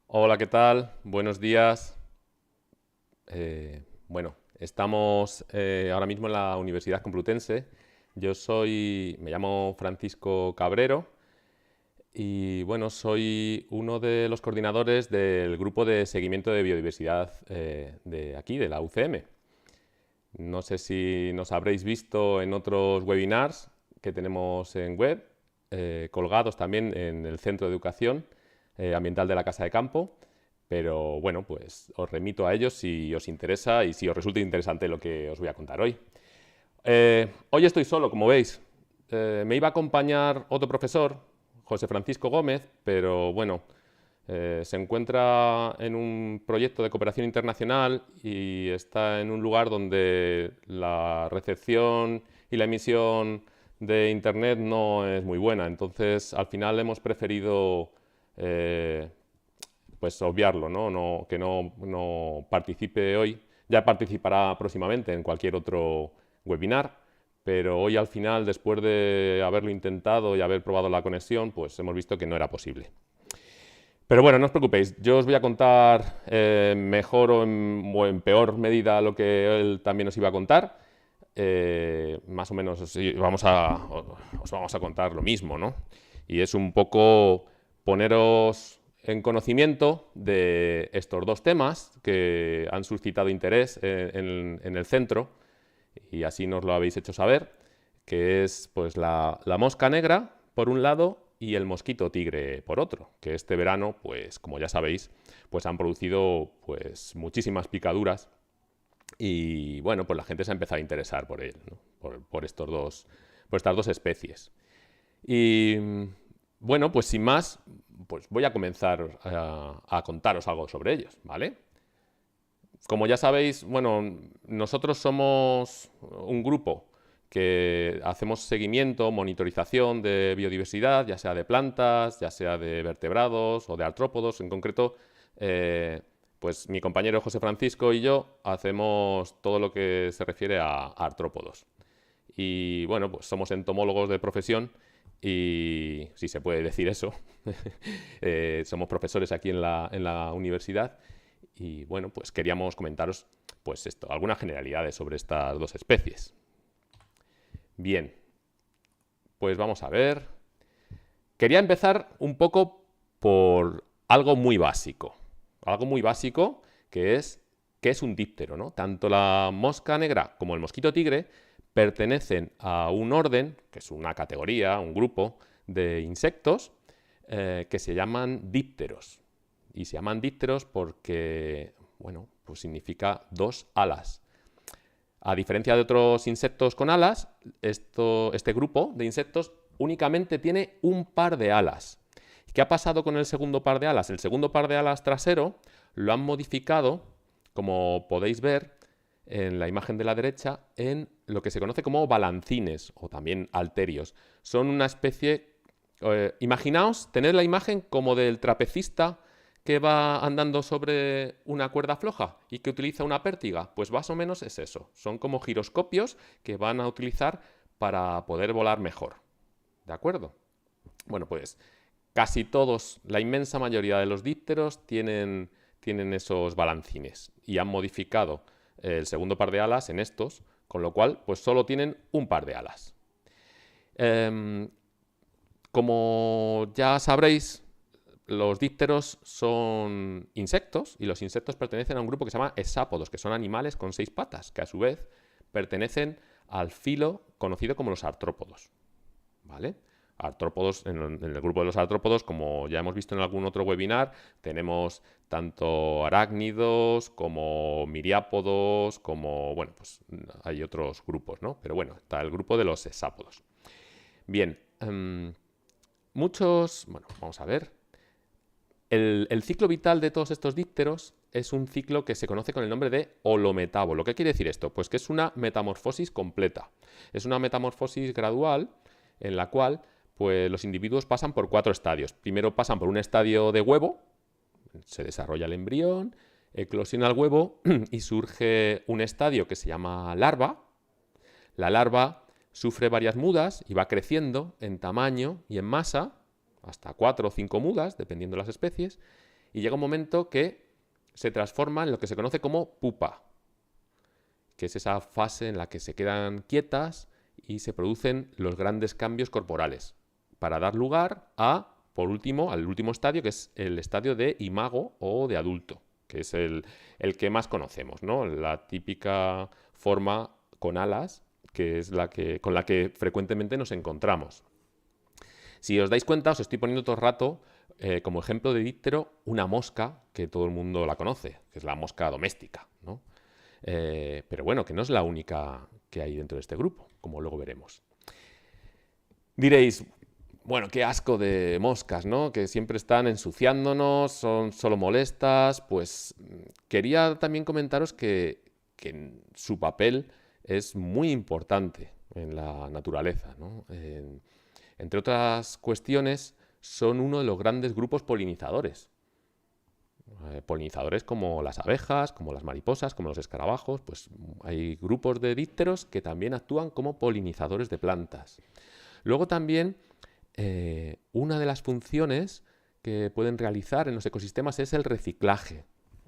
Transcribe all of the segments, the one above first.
Hola, ¿qué tal? Buenos días. Bueno, estamos ahora mismo en la Universidad Complutense. Me llamo Francisco Cabrero y bueno, soy uno de los coordinadores del grupo de seguimiento de biodiversidad de aquí, de la UCM. No sé si nos habréis visto en otros webinars que tenemos en web, colgados también en el Centro de Educación Ambiental de la Casa de Campo. Pero bueno, pues os remito a ellos si os interesa y si os resulta interesante lo que os voy a contar hoy. Hoy estoy solo, como veis. Me iba a acompañar otro profesor, José Francisco Gómez, pero bueno, se encuentra en un proyecto de cooperación internacional y está en un lugar donde la recepción y la emisión de Internet no es muy buena. Entonces, al final hemos preferido pues obviarlo, ¿no? Que no participe hoy. Ya participará próximamente en cualquier otro webinar, pero hoy al final, después de haberlo intentado y haber probado la conexión, pues hemos visto que no era posible. Pero bueno, no os preocupéis, yo os voy a contar mejor o en peor medida lo que él también os iba a contar. Más o menos os vamos a contar lo mismo, ¿no? Y es un poco poneros en conocimiento de estos dos temas que han suscitado interés en el centro, y así nos lo habéis hecho saber, que es pues la mosca negra, por un lado, y el mosquito tigre por otro, que este verano, pues como ya sabéis, pues han producido pues muchísimas picaduras y bueno, pues la gente se ha empezado a interesar por él, ¿no? Por estas dos especies. Y bueno, pues sin más, pues voy a comenzar a contaros algo sobre ellos, ¿vale? Como ya sabéis, bueno, nosotros somos un grupo que hacemos seguimiento, monitorización de biodiversidad, ya sea de plantas, ya sea de vertebrados o de artrópodos. En concreto, pues mi compañero José Francisco y yo hacemos todo lo que se refiere a artrópodos. Y bueno, pues somos entomólogos de profesión y si se puede decir eso, somos profesores aquí en la universidad y bueno, pues queríamos comentaros pues esto, algunas generalidades sobre estas dos especies. Bien, pues vamos a ver. Quería empezar un poco por algo muy básico que es un díptero, ¿no? Tanto la mosca negra como el mosquito tigre pertenecen a un orden, que es una categoría, un grupo de insectos que se llaman dípteros. Y se llaman dípteros porque, bueno, pues significa dos alas. A diferencia de otros insectos con alas, este grupo de insectos únicamente tiene un par de alas. ¿Qué ha pasado con el segundo par de alas? El segundo par de alas trasero lo han modificado, como podéis ver en la imagen de la derecha, en lo que se conoce como balancines o también halterios. Son una especie... imaginaos tener la imagen como del trapecista que va andando sobre una cuerda floja y que utiliza una pértiga, pues más o menos es eso. Son como giroscopios que van a utilizar para poder volar mejor. ¿De acuerdo? Bueno, pues casi todos, la inmensa mayoría de los dípteros tienen esos balancines y han modificado el segundo par de alas en estos, con lo cual pues solo tienen un par de alas. Como ya sabréis, los dípteros son insectos y los insectos pertenecen a un grupo que se llama hexápodos, que son animales con 6 patas, que a su vez pertenecen al filo conocido como los artrópodos. ¿Vale? Artrópodos, en el grupo de los artrópodos, como ya hemos visto en algún otro webinar, tenemos tanto arácnidos como miriápodos, como, bueno, pues hay otros grupos, ¿no? Pero bueno, está el grupo de los hexápodos. Bien, bueno, vamos a ver. El ciclo vital de todos estos dípteros es un ciclo que se conoce con el nombre de holometábolo. ¿Qué quiere decir esto? Pues que es una metamorfosis completa. Es una metamorfosis gradual en la cual pues, los individuos pasan por 4 estadios. Primero pasan por un estadio de huevo, se desarrolla el embrión, eclosiona el huevo y surge un estadio que se llama larva. La larva sufre varias mudas y va creciendo en tamaño y en masa, hasta 4 o 5 mudas, dependiendo de las especies, y llega un momento que se transforma en lo que se conoce como pupa, que es esa fase en la que se quedan quietas y se producen los grandes cambios corporales, para dar lugar a, por último, al último estadio, que es el estadio de imago o de adulto, que es el que más conocemos, ¿no? La típica forma con alas, que es con la que frecuentemente nos encontramos. Si os dais cuenta, os estoy poniendo todo el rato como ejemplo de díptero una mosca que todo el mundo la conoce, que es la mosca doméstica, ¿no? Pero bueno, que no es la única que hay dentro de este grupo, como luego veremos. Diréis, bueno, qué asco de moscas, ¿no? Que siempre están ensuciándonos, son solo molestas. Pues quería también comentaros que su papel es muy importante en la naturaleza, ¿no? Entre otras cuestiones, son uno de los grandes grupos polinizadores. Polinizadores como las abejas, como las mariposas, como los escarabajos, pues hay grupos de dípteros que también actúan como polinizadores de plantas. Luego también una de las funciones que pueden realizar en los ecosistemas es el reciclaje,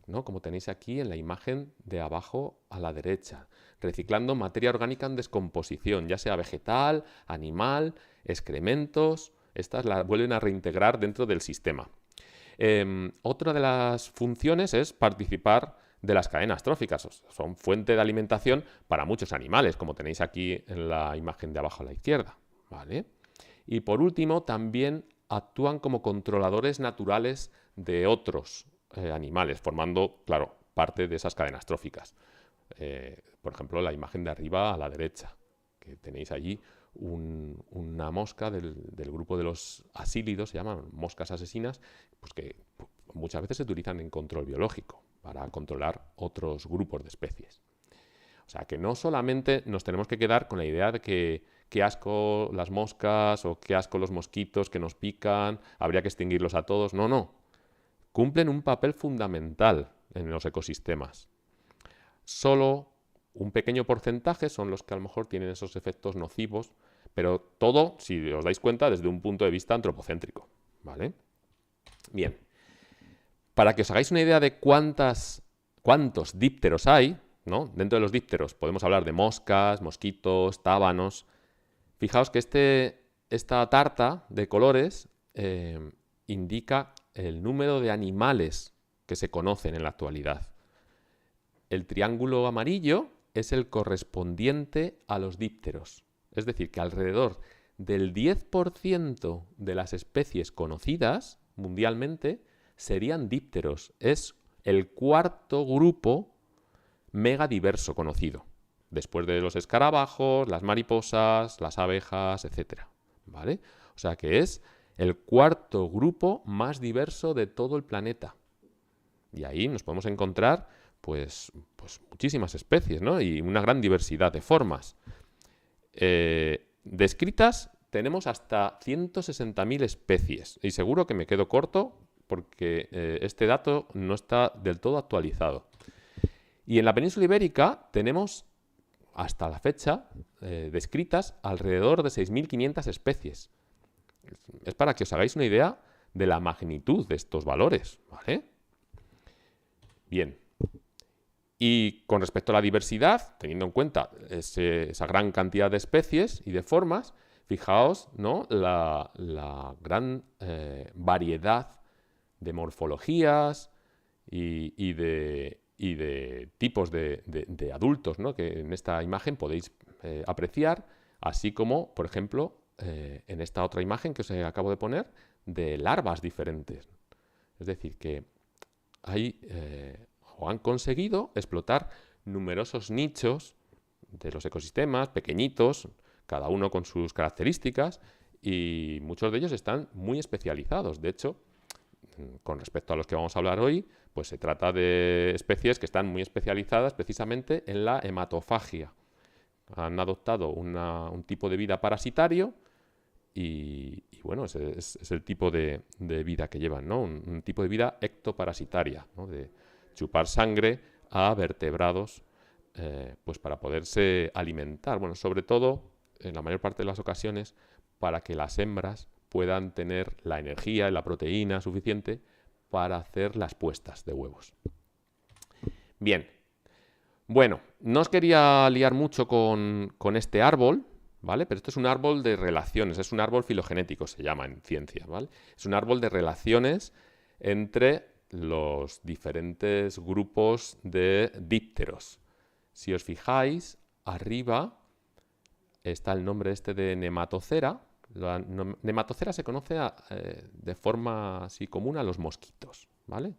¿no? Como tenéis aquí en la imagen de abajo a la derecha, reciclando materia orgánica en descomposición, ya sea vegetal, animal, excrementos, estas las vuelven a reintegrar dentro del sistema. Otra de las funciones es participar de las cadenas tróficas, son fuente de alimentación para muchos animales, como tenéis aquí en la imagen de abajo a la izquierda, ¿vale? Y por último, también actúan como controladores naturales de otros animales, formando, claro, parte de esas cadenas tróficas. Por ejemplo, la imagen de arriba a la derecha, que tenéis allí una mosca del grupo de los asílidos, se llaman moscas asesinas, pues que muchas veces se utilizan en control biológico para controlar otros grupos de especies. O sea, que no solamente nos tenemos que quedar con la idea de que qué asco las moscas o qué asco los mosquitos que nos pican, habría que extinguirlos a todos. No, no. Cumplen un papel fundamental en los ecosistemas. Solo un pequeño porcentaje son los que a lo mejor tienen esos efectos nocivos, pero todo, si os dais cuenta, desde un punto de vista antropocéntrico, ¿vale? Bien. Para que os hagáis una idea de cuántos dípteros hay, ¿no? Dentro de los dípteros podemos hablar de moscas, mosquitos, tábanos. Fijaos que esta tarta de colores indica el número de animales que se conocen en la actualidad. El triángulo amarillo es el correspondiente a los dípteros. Es decir, que alrededor del 10% de las especies conocidas mundialmente serían dípteros. Es el cuarto grupo megadiverso conocido, después de los escarabajos, las mariposas, las abejas, etc. ¿Vale? O sea que es el cuarto grupo más diverso de todo el planeta. Y ahí nos podemos encontrar pues muchísimas especies, ¿no? Y una gran diversidad de formas. Descritas tenemos hasta 160.000 especies. Y seguro que me quedo corto porque este dato no está del todo actualizado. Y en la península ibérica tenemos, hasta la fecha, descritas alrededor de 6.500 especies. Es para que os hagáis una idea de la magnitud de estos valores, ¿vale? Bien. Y con respecto a la diversidad, teniendo en cuenta esa gran cantidad de especies y de formas, fijaos, ¿no? la gran variedad de morfologías y de tipos de adultos, ¿no? Que en esta imagen podéis apreciar, así como, por ejemplo, en esta otra imagen que os acabo de poner, de larvas diferentes. Es decir, que hay, o han conseguido explotar numerosos nichos de los ecosistemas, pequeñitos, cada uno con sus características, y muchos de ellos están muy especializados. De hecho, con respecto a los que vamos a hablar hoy, pues se trata de especies que están muy especializadas precisamente en la hematofagia. Han adoptado un tipo de vida parasitario y bueno, es el tipo de vida que llevan, ¿no? Un tipo de vida ectoparasitaria, ¿no? De chupar sangre a vertebrados pues para poderse alimentar. Bueno, sobre todo, en la mayor parte de las ocasiones, para que las hembras puedan tener la energía y la proteína suficiente para hacer las puestas de huevos. Bien, bueno, no os quería liar mucho con este árbol, ¿vale? Pero esto es un árbol de relaciones, es un árbol filogenético, se llama en ciencia, ¿vale? Es un árbol de relaciones entre los diferentes grupos de dípteros. Si os fijáis, arriba está el nombre este de nematocera. La nematocera se conoce de forma así común a los mosquitos, ¿vale?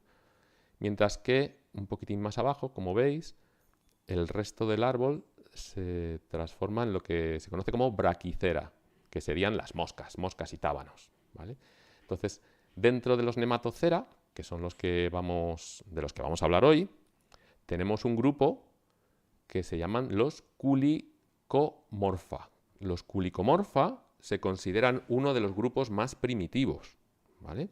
Mientras que un poquitín más abajo, como veis, el resto del árbol se transforma en lo que se conoce como braquicera, que serían las moscas, moscas y tábanos, ¿vale? Entonces, dentro de los nematocera, que son de los que vamos a hablar hoy, tenemos un grupo que se llaman los culicomorfa. Los culicomorfa se consideran uno de los grupos más primitivos, ¿vale?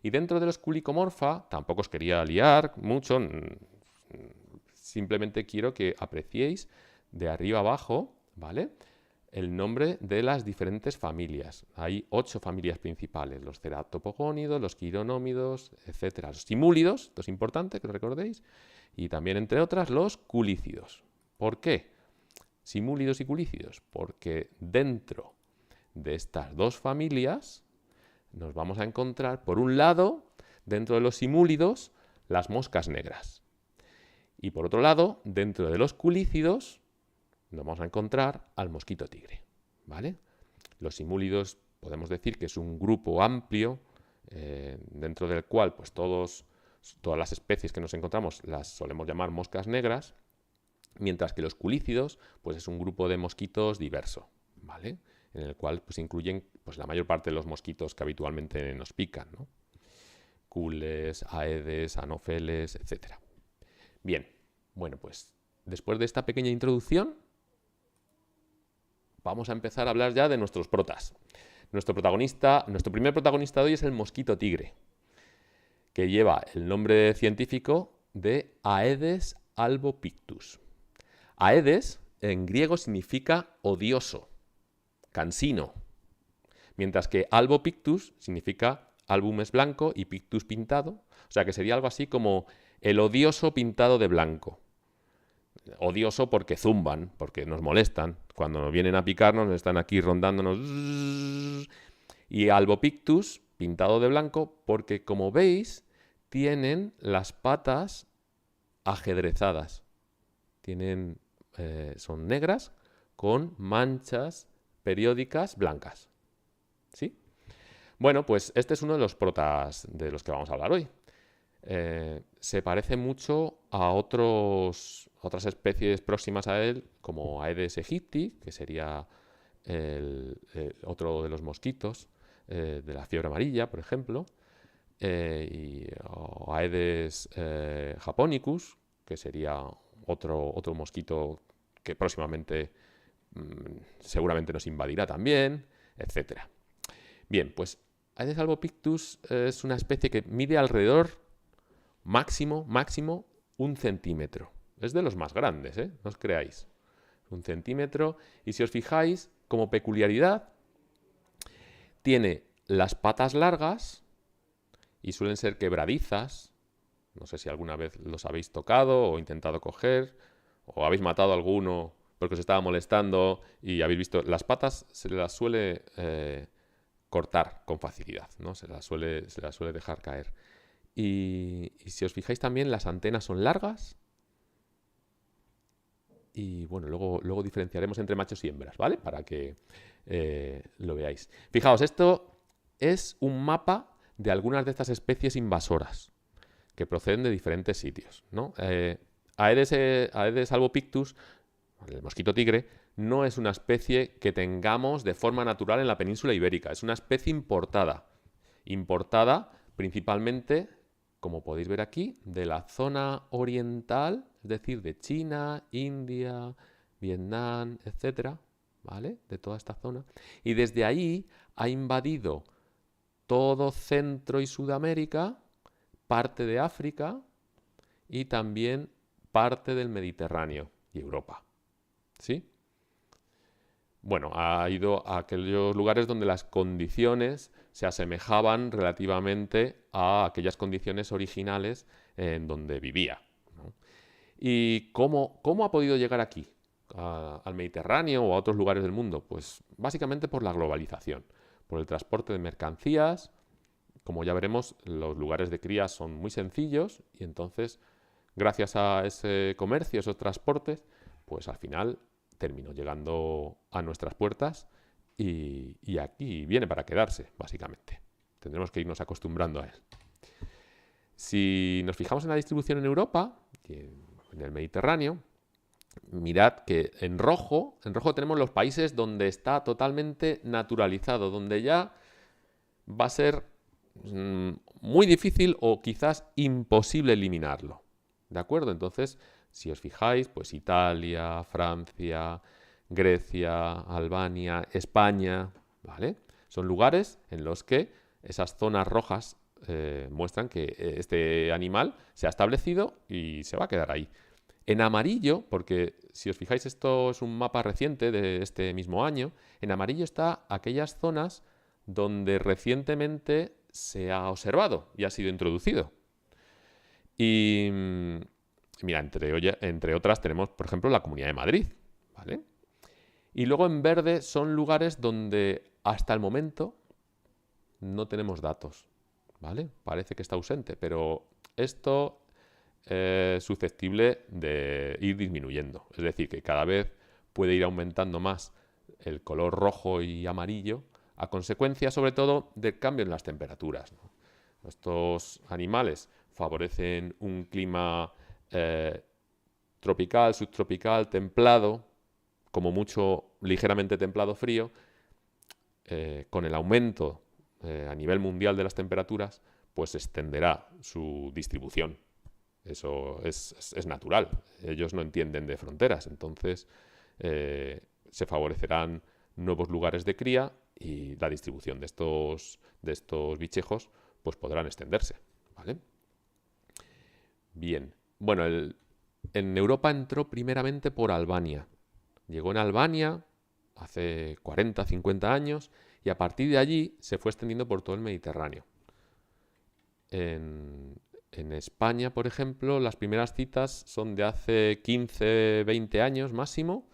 Y dentro de los culicomorfa, tampoco os quería liar mucho, simplemente quiero que apreciéis de arriba abajo, ¿vale?, el nombre de las diferentes familias. Hay 8 familias principales: los ceratopogónidos, los quironómidos, etc. Los simúlidos, esto es importante que lo recordéis, y también, entre otras, los culícidos. ¿Por qué simúlidos y culícidos? Porque dentro de estas dos familias nos vamos a encontrar, por un lado, dentro de los simúlidos, las moscas negras. Y por otro lado, dentro de los culícidos, nos vamos a encontrar al mosquito tigre, ¿vale? Los simúlidos podemos decir que es un grupo amplio dentro del cual pues todas las especies que nos encontramos las solemos llamar moscas negras, mientras que los culícidos pues es un grupo de mosquitos diverso, ¿vale?, en el cual pues incluyen pues la mayor parte de los mosquitos que habitualmente nos pican, ¿no? Cules, aedes, anófeles, etc. Bien, bueno, pues después de esta pequeña introducción vamos a empezar a hablar ya de nuestros protas. Nuestro primer protagonista de hoy es el mosquito tigre, que lleva el nombre científico de Aedes albopictus. Aedes en griego significa odioso, cansino, mientras que albopictus significa album es blanco y pictus pintado, o sea que sería algo así como el odioso pintado de blanco. Odioso porque zumban, porque nos molestan. Cuando nos vienen a picarnos, están aquí rondándonos. Y albopictus, pintado de blanco, porque como veis, tienen las patas ajedrezadas. Son negras con manchas periódicas blancas. ¿Sí? Bueno, pues este es uno de los protas de los que vamos a hablar hoy. Se parece mucho a otras especies próximas a él, como Aedes aegypti, que sería otro de los mosquitos de la fiebre amarilla, por ejemplo, o Aedes japonicus, que sería otro mosquito que próximamente seguramente nos invadirá también, etc. Bien, pues Aedes albopictus es una especie que mide alrededor máximo 1 centímetro. Es de los más grandes, no os creáis. 1 centímetro. Y si os fijáis, como peculiaridad, tiene las patas largas y suelen ser quebradizas. No sé si alguna vez los habéis tocado o intentado coger, o habéis matado a alguno porque os estaba molestando y habéis visto. Las patas se las suele cortar con facilidad, ¿no? Se las suele dejar caer. Y si os fijáis también, las antenas son largas. Y bueno, luego diferenciaremos entre machos y hembras, ¿vale? Para que lo veáis. Fijaos, esto es un mapa de algunas de estas especies invasoras que proceden de diferentes sitios, ¿no? Aedes albopictus, el mosquito tigre, no es una especie que tengamos de forma natural en la península ibérica. Es una especie importada. Importada principalmente, como podéis ver aquí, de la zona oriental, es decir, de China, India, Vietnam, etcétera, ¿vale? De toda esta zona. Y desde ahí ha invadido todo Centro y Sudamérica, parte de África y también parte del Mediterráneo y Europa. ¿Sí? bueno, ha ido a aquellos lugares donde las condiciones se asemejaban relativamente a aquellas condiciones originales en donde vivía, ¿no? ¿Y cómo ha podido llegar aquí, al Mediterráneo o a otros lugares del mundo? Pues básicamente por la globalización, por el transporte de mercancías. Como ya veremos, los lugares de cría son muy sencillos y entonces, gracias a ese comercio, esos transportes, pues al final terminó llegando a nuestras puertas y aquí viene para quedarse, básicamente. Tendremos que irnos acostumbrando a él. Si nos fijamos en la distribución en Europa, en el Mediterráneo, mirad que en rojo tenemos los países donde está totalmente naturalizado, donde ya va a ser muy difícil o quizás imposible eliminarlo. ¿De acuerdo? Entonces, si os fijáis, pues Italia, Francia, Grecia, Albania, España, ¿vale? Son lugares en los que esas zonas rojas muestran que este animal se ha establecido y se va a quedar ahí. En amarillo, porque si os fijáis esto es un mapa reciente de este mismo año, en amarillo está aquellas zonas donde recientemente se ha observado y ha sido introducido. Y mira, entre otras tenemos, por ejemplo, la Comunidad de Madrid, ¿vale? Y luego en verde son lugares donde hasta el momento no tenemos datos, ¿vale? Parece que está ausente, pero esto es susceptible de ir disminuyendo. Es decir, que cada vez puede ir aumentando más el color rojo y amarillo a consecuencia, sobre todo, del cambio en las temperaturas, ¿no? Estos animales favorecen un clima tropical, subtropical, templado, como mucho ligeramente templado frío. Con el aumento a nivel mundial de las temperaturas, pues extenderá su distribución. Eso es natural. Ellos no entienden de fronteras. Entonces, se favorecerán nuevos lugares de cría y la distribución de estos bichejos pues podrán extenderse, ¿vale? Bien. Bueno, en Europa entró primeramente por Albania. Llegó en Albania hace 40, 50 años y a partir de allí se fue extendiendo por todo el Mediterráneo. En España, por ejemplo, las primeras citas son de hace 15, 20 años máximo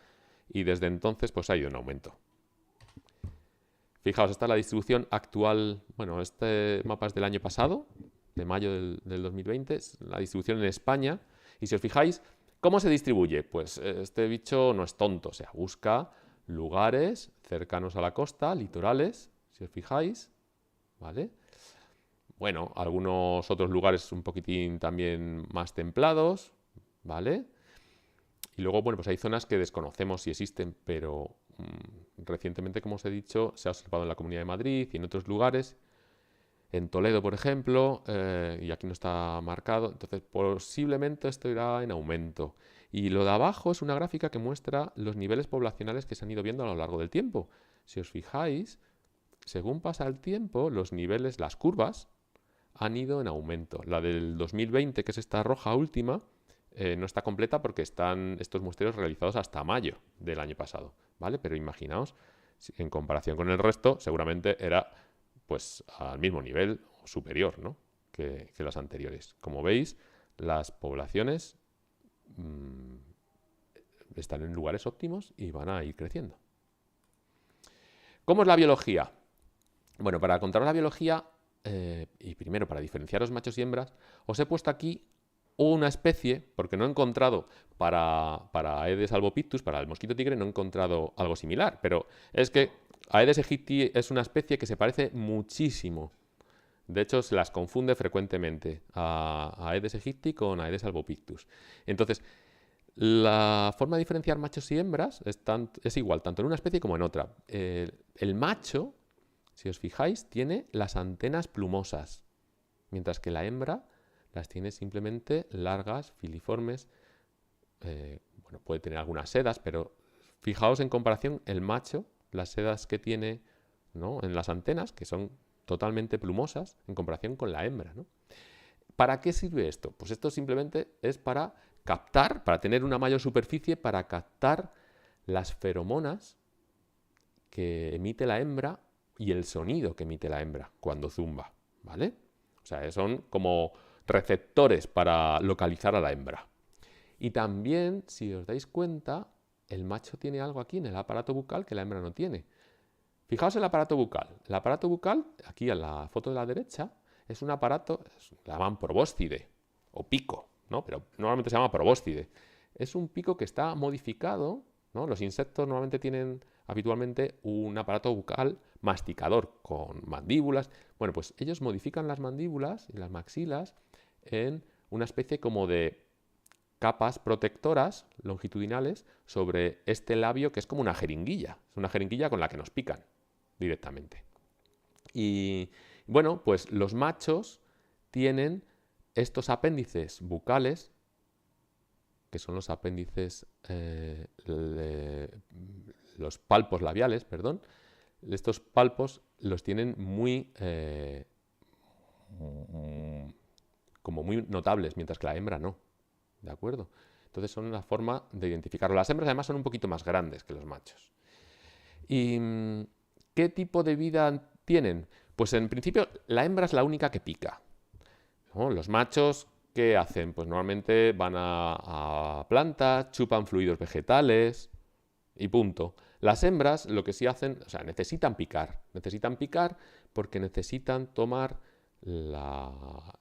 y desde entonces pues ha ido en aumento. Fijaos, esta es la distribución actual. Bueno, este mapa es del año pasado, de mayo del 2020, es la distribución en España. Y si os fijáis, ¿cómo se distribuye? Pues este bicho no es tonto, o sea, busca lugares cercanos a la costa, litorales, si os fijáis, ¿vale? Bueno, algunos otros lugares un poquitín también más templados, ¿vale? Y luego, bueno, pues hay zonas que desconocemos si existen, pero recientemente, como os he dicho, se ha observado en la Comunidad de Madrid y en otros lugares, en Toledo, por ejemplo, y aquí no está marcado, entonces posiblemente esto irá en aumento. Y lo de abajo es una gráfica que muestra los niveles poblacionales que se han ido viendo a lo largo del tiempo. Si os fijáis, según pasa el tiempo, los niveles, las curvas, han ido en aumento. La del 2020, que es esta roja última, no está completa porque están estos muestreos realizados hasta mayo del año pasado, ¿vale? Pero imaginaos, en comparación con el resto, seguramente era pues al mismo nivel o superior, ¿no? que las anteriores. Como veis, las poblaciones están en lugares óptimos y van a ir creciendo. ¿Cómo es la biología? Bueno, para contaros la biología, y primero para diferenciaros machos y hembras, os he puesto aquí una especie, porque no he encontrado para Aedes albopictus, para el mosquito tigre, no he encontrado algo similar, pero es que Aedes aegypti es una especie que se parece muchísimo. De hecho, se las confunde frecuentemente a Aedes aegypti con Aedes albopictus. Entonces, la forma de diferenciar machos y hembras es igual, tanto en una especie como en otra. El macho, si os fijáis, tiene las antenas plumosas, mientras que la hembra las tiene simplemente largas, filiformes. Bueno, puede tener algunas sedas, pero fijaos en comparación el macho, las sedas que tiene, ¿no?, en las antenas, que son totalmente plumosas en comparación con la hembra, ¿no? ¿Para qué sirve esto? Pues esto simplemente es para captar, para tener una mayor superficie, para captar las feromonas que emite la hembra y el sonido que emite la hembra cuando zumba, ¿vale? O sea, son como receptores para localizar a la hembra. Y también, si os dais cuenta, el macho tiene algo aquí en el aparato bucal que la hembra no tiene. Fijaos en el aparato bucal. El aparato bucal, aquí en la foto de la derecha, es un aparato, la llaman probóscide o pico, ¿no? Pero normalmente se llama probóscide. Es un pico que está modificado, ¿no? Los insectos normalmente tienen habitualmente un aparato bucal masticador con mandíbulas. Bueno, pues ellos modifican las mandíbulas y las maxilas en una especie como de capas protectoras longitudinales sobre este labio que es como una jeringuilla. Es una jeringuilla con la que nos pican directamente. Y bueno, pues los machos tienen estos apéndices bucales, que son los apéndices, los palpos labiales, perdón. Estos palpos los tienen como muy notables, mientras que la hembra no. ¿De acuerdo? Entonces son una forma de identificarlo. Las hembras además son un poquito más grandes que los machos. ¿Y qué tipo de vida tienen? Pues en principio la hembra es la única que pica, ¿no? Los machos, ¿qué hacen? Pues normalmente van a plantas, chupan fluidos vegetales y punto. Las hembras lo que sí hacen, o sea, necesitan picar porque necesitan tomar la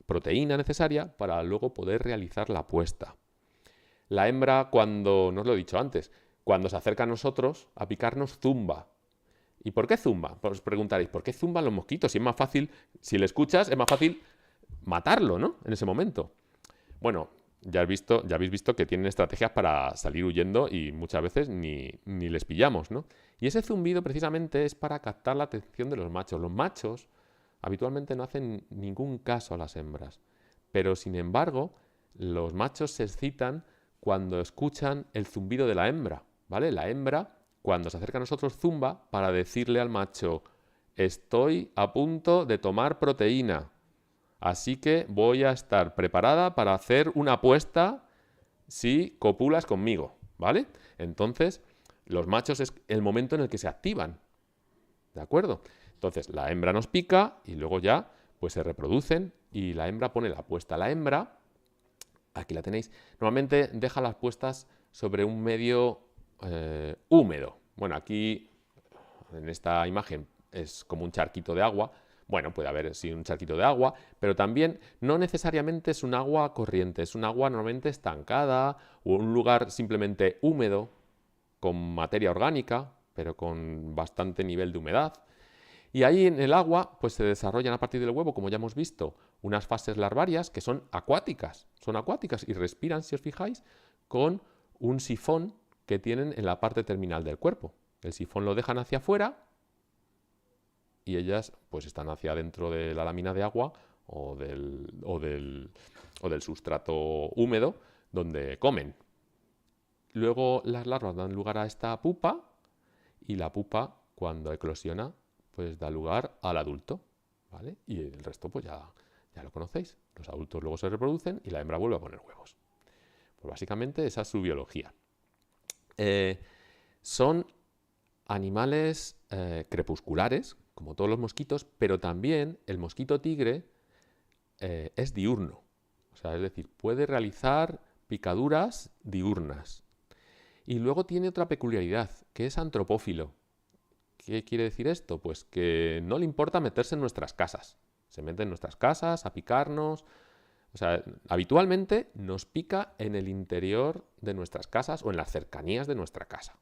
proteína necesaria para luego poder realizar la puesta. La hembra, cuando, no os lo he dicho antes, cuando se acerca a nosotros a picarnos, zumba. ¿Y por qué zumba? Pues os preguntaréis, ¿por qué zumban los mosquitos? Si es más fácil, si le escuchas, es más fácil matarlo, ¿no? En ese momento. Bueno, ya habéis visto que tienen estrategias para salir huyendo y muchas veces ni les pillamos, ¿no? Y ese zumbido precisamente es para captar la atención de los machos. Los machos habitualmente no hacen ningún caso a las hembras, pero sin embargo los machos se excitan cuando escuchan el zumbido de la hembra, ¿vale? La hembra, cuando se acerca a nosotros, zumba para decirle al macho: estoy a punto de tomar proteína, así que voy a estar preparada para hacer una apuesta si copulas conmigo, ¿vale? Entonces, los machos es el momento en el que se activan, ¿de acuerdo? Entonces, la hembra nos pica y luego ya pues se reproducen y la hembra pone la puesta. La hembra, aquí la tenéis, normalmente deja las puestas sobre un medio húmedo. Bueno, aquí en esta imagen es como un charquito de agua. Bueno, puede haber sí un charquito de agua, pero también no necesariamente es un agua corriente, es un agua normalmente estancada o un lugar simplemente húmedo, con materia orgánica, pero con bastante nivel de humedad. Y ahí en el agua pues se desarrollan a partir del huevo, como ya hemos visto, unas fases larvarias que son acuáticas y respiran, si os fijáis, con un sifón que tienen en la parte terminal del cuerpo. El sifón lo dejan hacia afuera y ellas pues están hacia adentro de la lámina de agua o del sustrato húmedo donde comen. Luego las larvas dan lugar a esta pupa y la pupa, cuando eclosiona, pues da lugar al adulto, ¿vale? Y el resto pues ya lo conocéis. Los adultos luego se reproducen y la hembra vuelve a poner huevos. Pues básicamente esa es su biología. Son animales crepusculares, como todos los mosquitos, pero también el mosquito tigre es diurno. O sea, es decir, puede realizar picaduras diurnas. Y luego tiene otra peculiaridad, que es antropófilo. ¿Qué quiere decir esto? Pues que no le importa meterse en nuestras casas. Se mete en nuestras casas a picarnos. O sea, habitualmente nos pica en el interior de nuestras casas o en las cercanías de nuestra casa.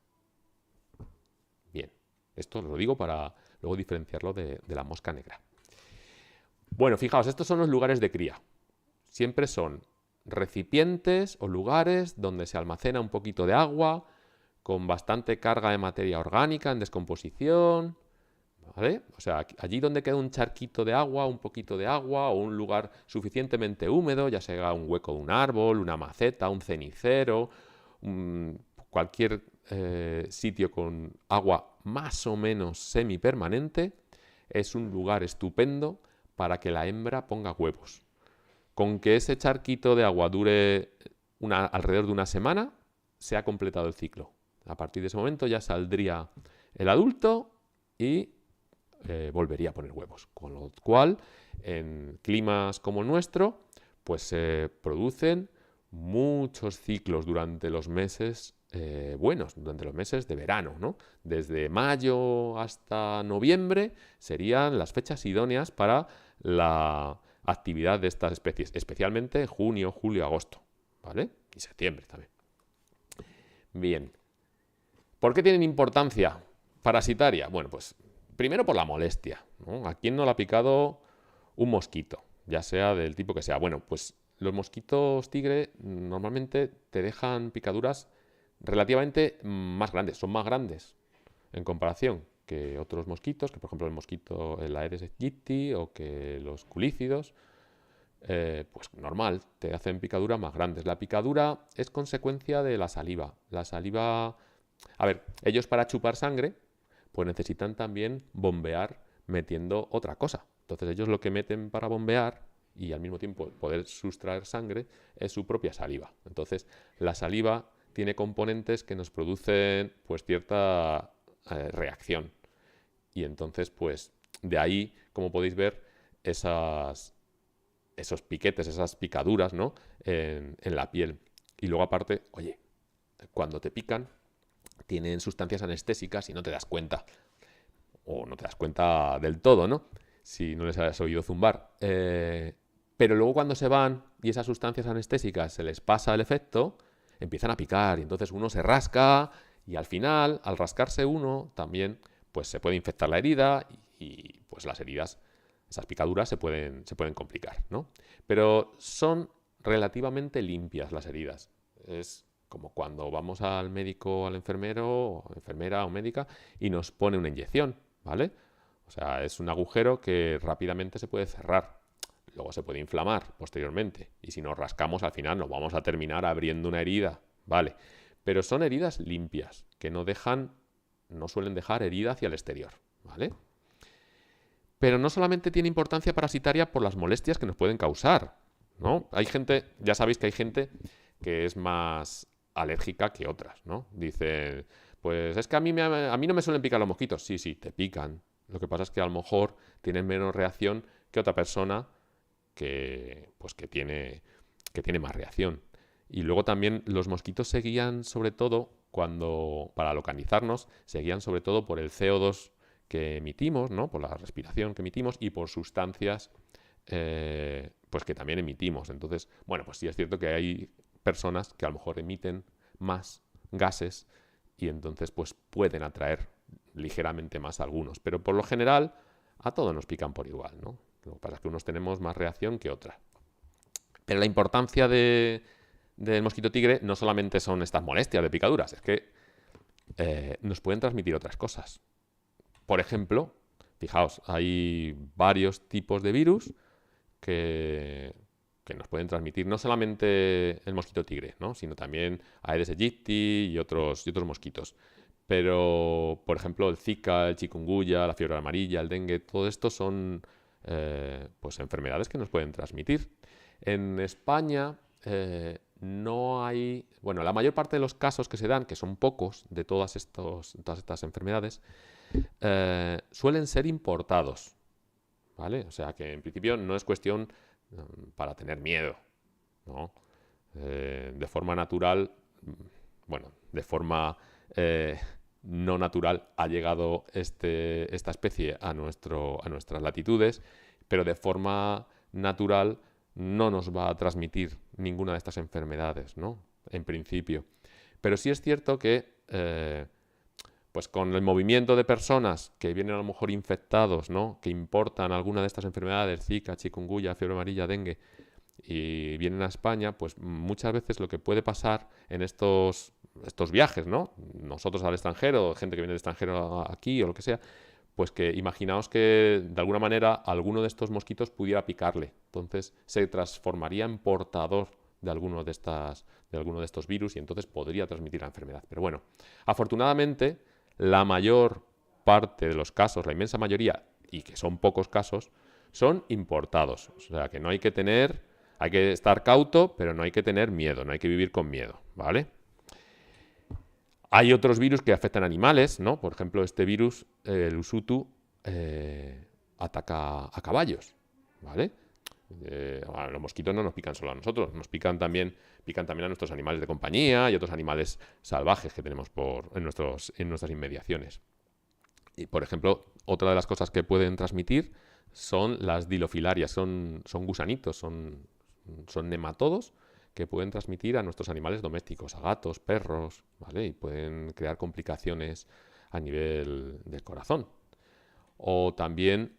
Bien, esto lo digo para luego diferenciarlo de la mosca negra. Bueno, fijaos, estos son los lugares de cría. Siempre son recipientes o lugares donde se almacena un poquito de agua, con bastante carga de materia orgánica en descomposición, ¿vale? O sea, allí donde queda un charquito de agua, un poquito de agua o un lugar suficientemente húmedo, ya sea un hueco de un árbol, una maceta, un cenicero, cualquier sitio con agua más o menos semipermanente, es un lugar estupendo para que la hembra ponga huevos. Con que ese charquito de agua dure alrededor de una semana, se ha completado el ciclo. A partir de ese momento ya saldría el adulto y volvería a poner huevos. Con lo cual, en climas como el nuestro, pues se producen muchos ciclos durante los meses buenos, durante los meses de verano, ¿no? Desde mayo hasta noviembre serían las fechas idóneas para la actividad de estas especies, especialmente junio, julio, agosto, ¿vale? Y septiembre también. Bien. ¿Por qué tienen importancia parasitaria? Bueno, pues primero por la molestia, ¿no? ¿A quién no le ha picado un mosquito? Ya sea del tipo que sea. Bueno, pues los mosquitos tigre normalmente te dejan picaduras relativamente más grandes, son más grandes en comparación que otros mosquitos, que por ejemplo el mosquito, el Aedes aegypti o que los culícidos, pues normal, te hacen picaduras más grandes. La picadura es consecuencia de la saliva. La saliva, a ver, ellos para chupar sangre, pues necesitan también bombear metiendo otra cosa. Entonces ellos lo que meten para bombear y al mismo tiempo poder sustraer sangre es su propia saliva. Entonces la saliva tiene componentes que nos producen pues cierta reacción. Y entonces pues de ahí, como podéis ver, esos piquetes, esas picaduras, ¿no? en la piel. Y luego aparte, oye, cuando te pican tienen sustancias anestésicas y no te das cuenta. O no te das cuenta del todo, ¿no? Si no les has oído zumbar. Pero luego cuando se van y esas sustancias anestésicas se les pasa el efecto, empiezan a picar y entonces uno se rasca y al final, al rascarse uno, también pues se puede infectar la herida y pues las heridas, esas picaduras se pueden complicar, ¿no? Pero son relativamente limpias las heridas. Es como cuando vamos al médico, al enfermero, o enfermera o médica y nos pone una inyección, ¿vale? O sea, es un agujero que rápidamente se puede cerrar. Luego se puede inflamar posteriormente. Y si nos rascamos, al final nos vamos a terminar abriendo una herida, ¿vale? Pero son heridas limpias, que no suelen dejar herida hacia el exterior, ¿vale? Pero no solamente tiene importancia parasitaria por las molestias que nos pueden causar, ¿no? Hay gente, ya sabéis que hay gente que es más alérgica que otras, ¿no? Dicen, pues es que a mí no me suelen picar los mosquitos. Sí, sí, te pican. Lo que pasa es que a lo mejor tienen menos reacción que otra persona que tiene más reacción. Y luego también los mosquitos se guían sobre todo para localizarnos, se guían sobre todo por el CO2 que emitimos, ¿no? Por la respiración que emitimos y por sustancias pues que también emitimos. Entonces, bueno, pues sí es cierto que hay personas que a lo mejor emiten más gases y entonces pues pueden atraer ligeramente más a algunos. Pero por lo general a todos nos pican por igual, ¿no? Lo que pasa es que unos tenemos más reacción que otras. Pero la importancia del mosquito tigre no solamente son estas molestias de picaduras, es que nos pueden transmitir otras cosas. Por ejemplo, fijaos, hay varios tipos de virus que nos pueden transmitir no solamente el mosquito tigre, ¿no? Sino también Aedes aegypti y otros mosquitos. Pero, por ejemplo, el Zika, el chikungunya, la fiebre amarilla, el dengue, todo esto son pues enfermedades que nos pueden transmitir. En España no hay... Bueno, la mayor parte de los casos que se dan, que son pocos de todas estas enfermedades, suelen ser importados, ¿vale? O sea que en principio no es cuestión para tener miedo, ¿no? De forma natural, bueno, de forma no natural ha llegado esta especie a nuestras latitudes, pero de forma natural no nos va a transmitir ninguna de estas enfermedades, ¿no? En principio. Pero sí es cierto que pues con el movimiento de personas que vienen a lo mejor infectados, ¿no? Que importan alguna de estas enfermedades, Zika, chikungunya, fiebre amarilla, dengue, y vienen a España, pues muchas veces lo que puede pasar en estos viajes, ¿no? Nosotros al extranjero, gente que viene del extranjero aquí o lo que sea, pues que imaginaos que de alguna manera alguno de estos mosquitos pudiera picarle. Entonces se transformaría en portador de alguno de estos virus y entonces podría transmitir la enfermedad. Pero bueno, afortunadamente la mayor parte de los casos, la inmensa mayoría, y que son pocos casos, son importados. O sea que no hay que estar cauto, pero no hay que tener miedo, no hay que vivir con miedo, ¿vale? Hay otros virus que afectan a animales, ¿no? Por ejemplo, este virus, el Usutu, ataca a caballos, ¿vale? Los mosquitos no nos pican solo a nosotros, nos pican también a nuestros animales de compañía y otros animales salvajes que tenemos en nuestras inmediaciones. Y, por ejemplo, otra de las cosas que pueden transmitir son las dilofilarias, son gusanitos, son nematodos que pueden transmitir a nuestros animales domésticos, a gatos, perros, ¿vale? Y pueden crear complicaciones a nivel del corazón. O también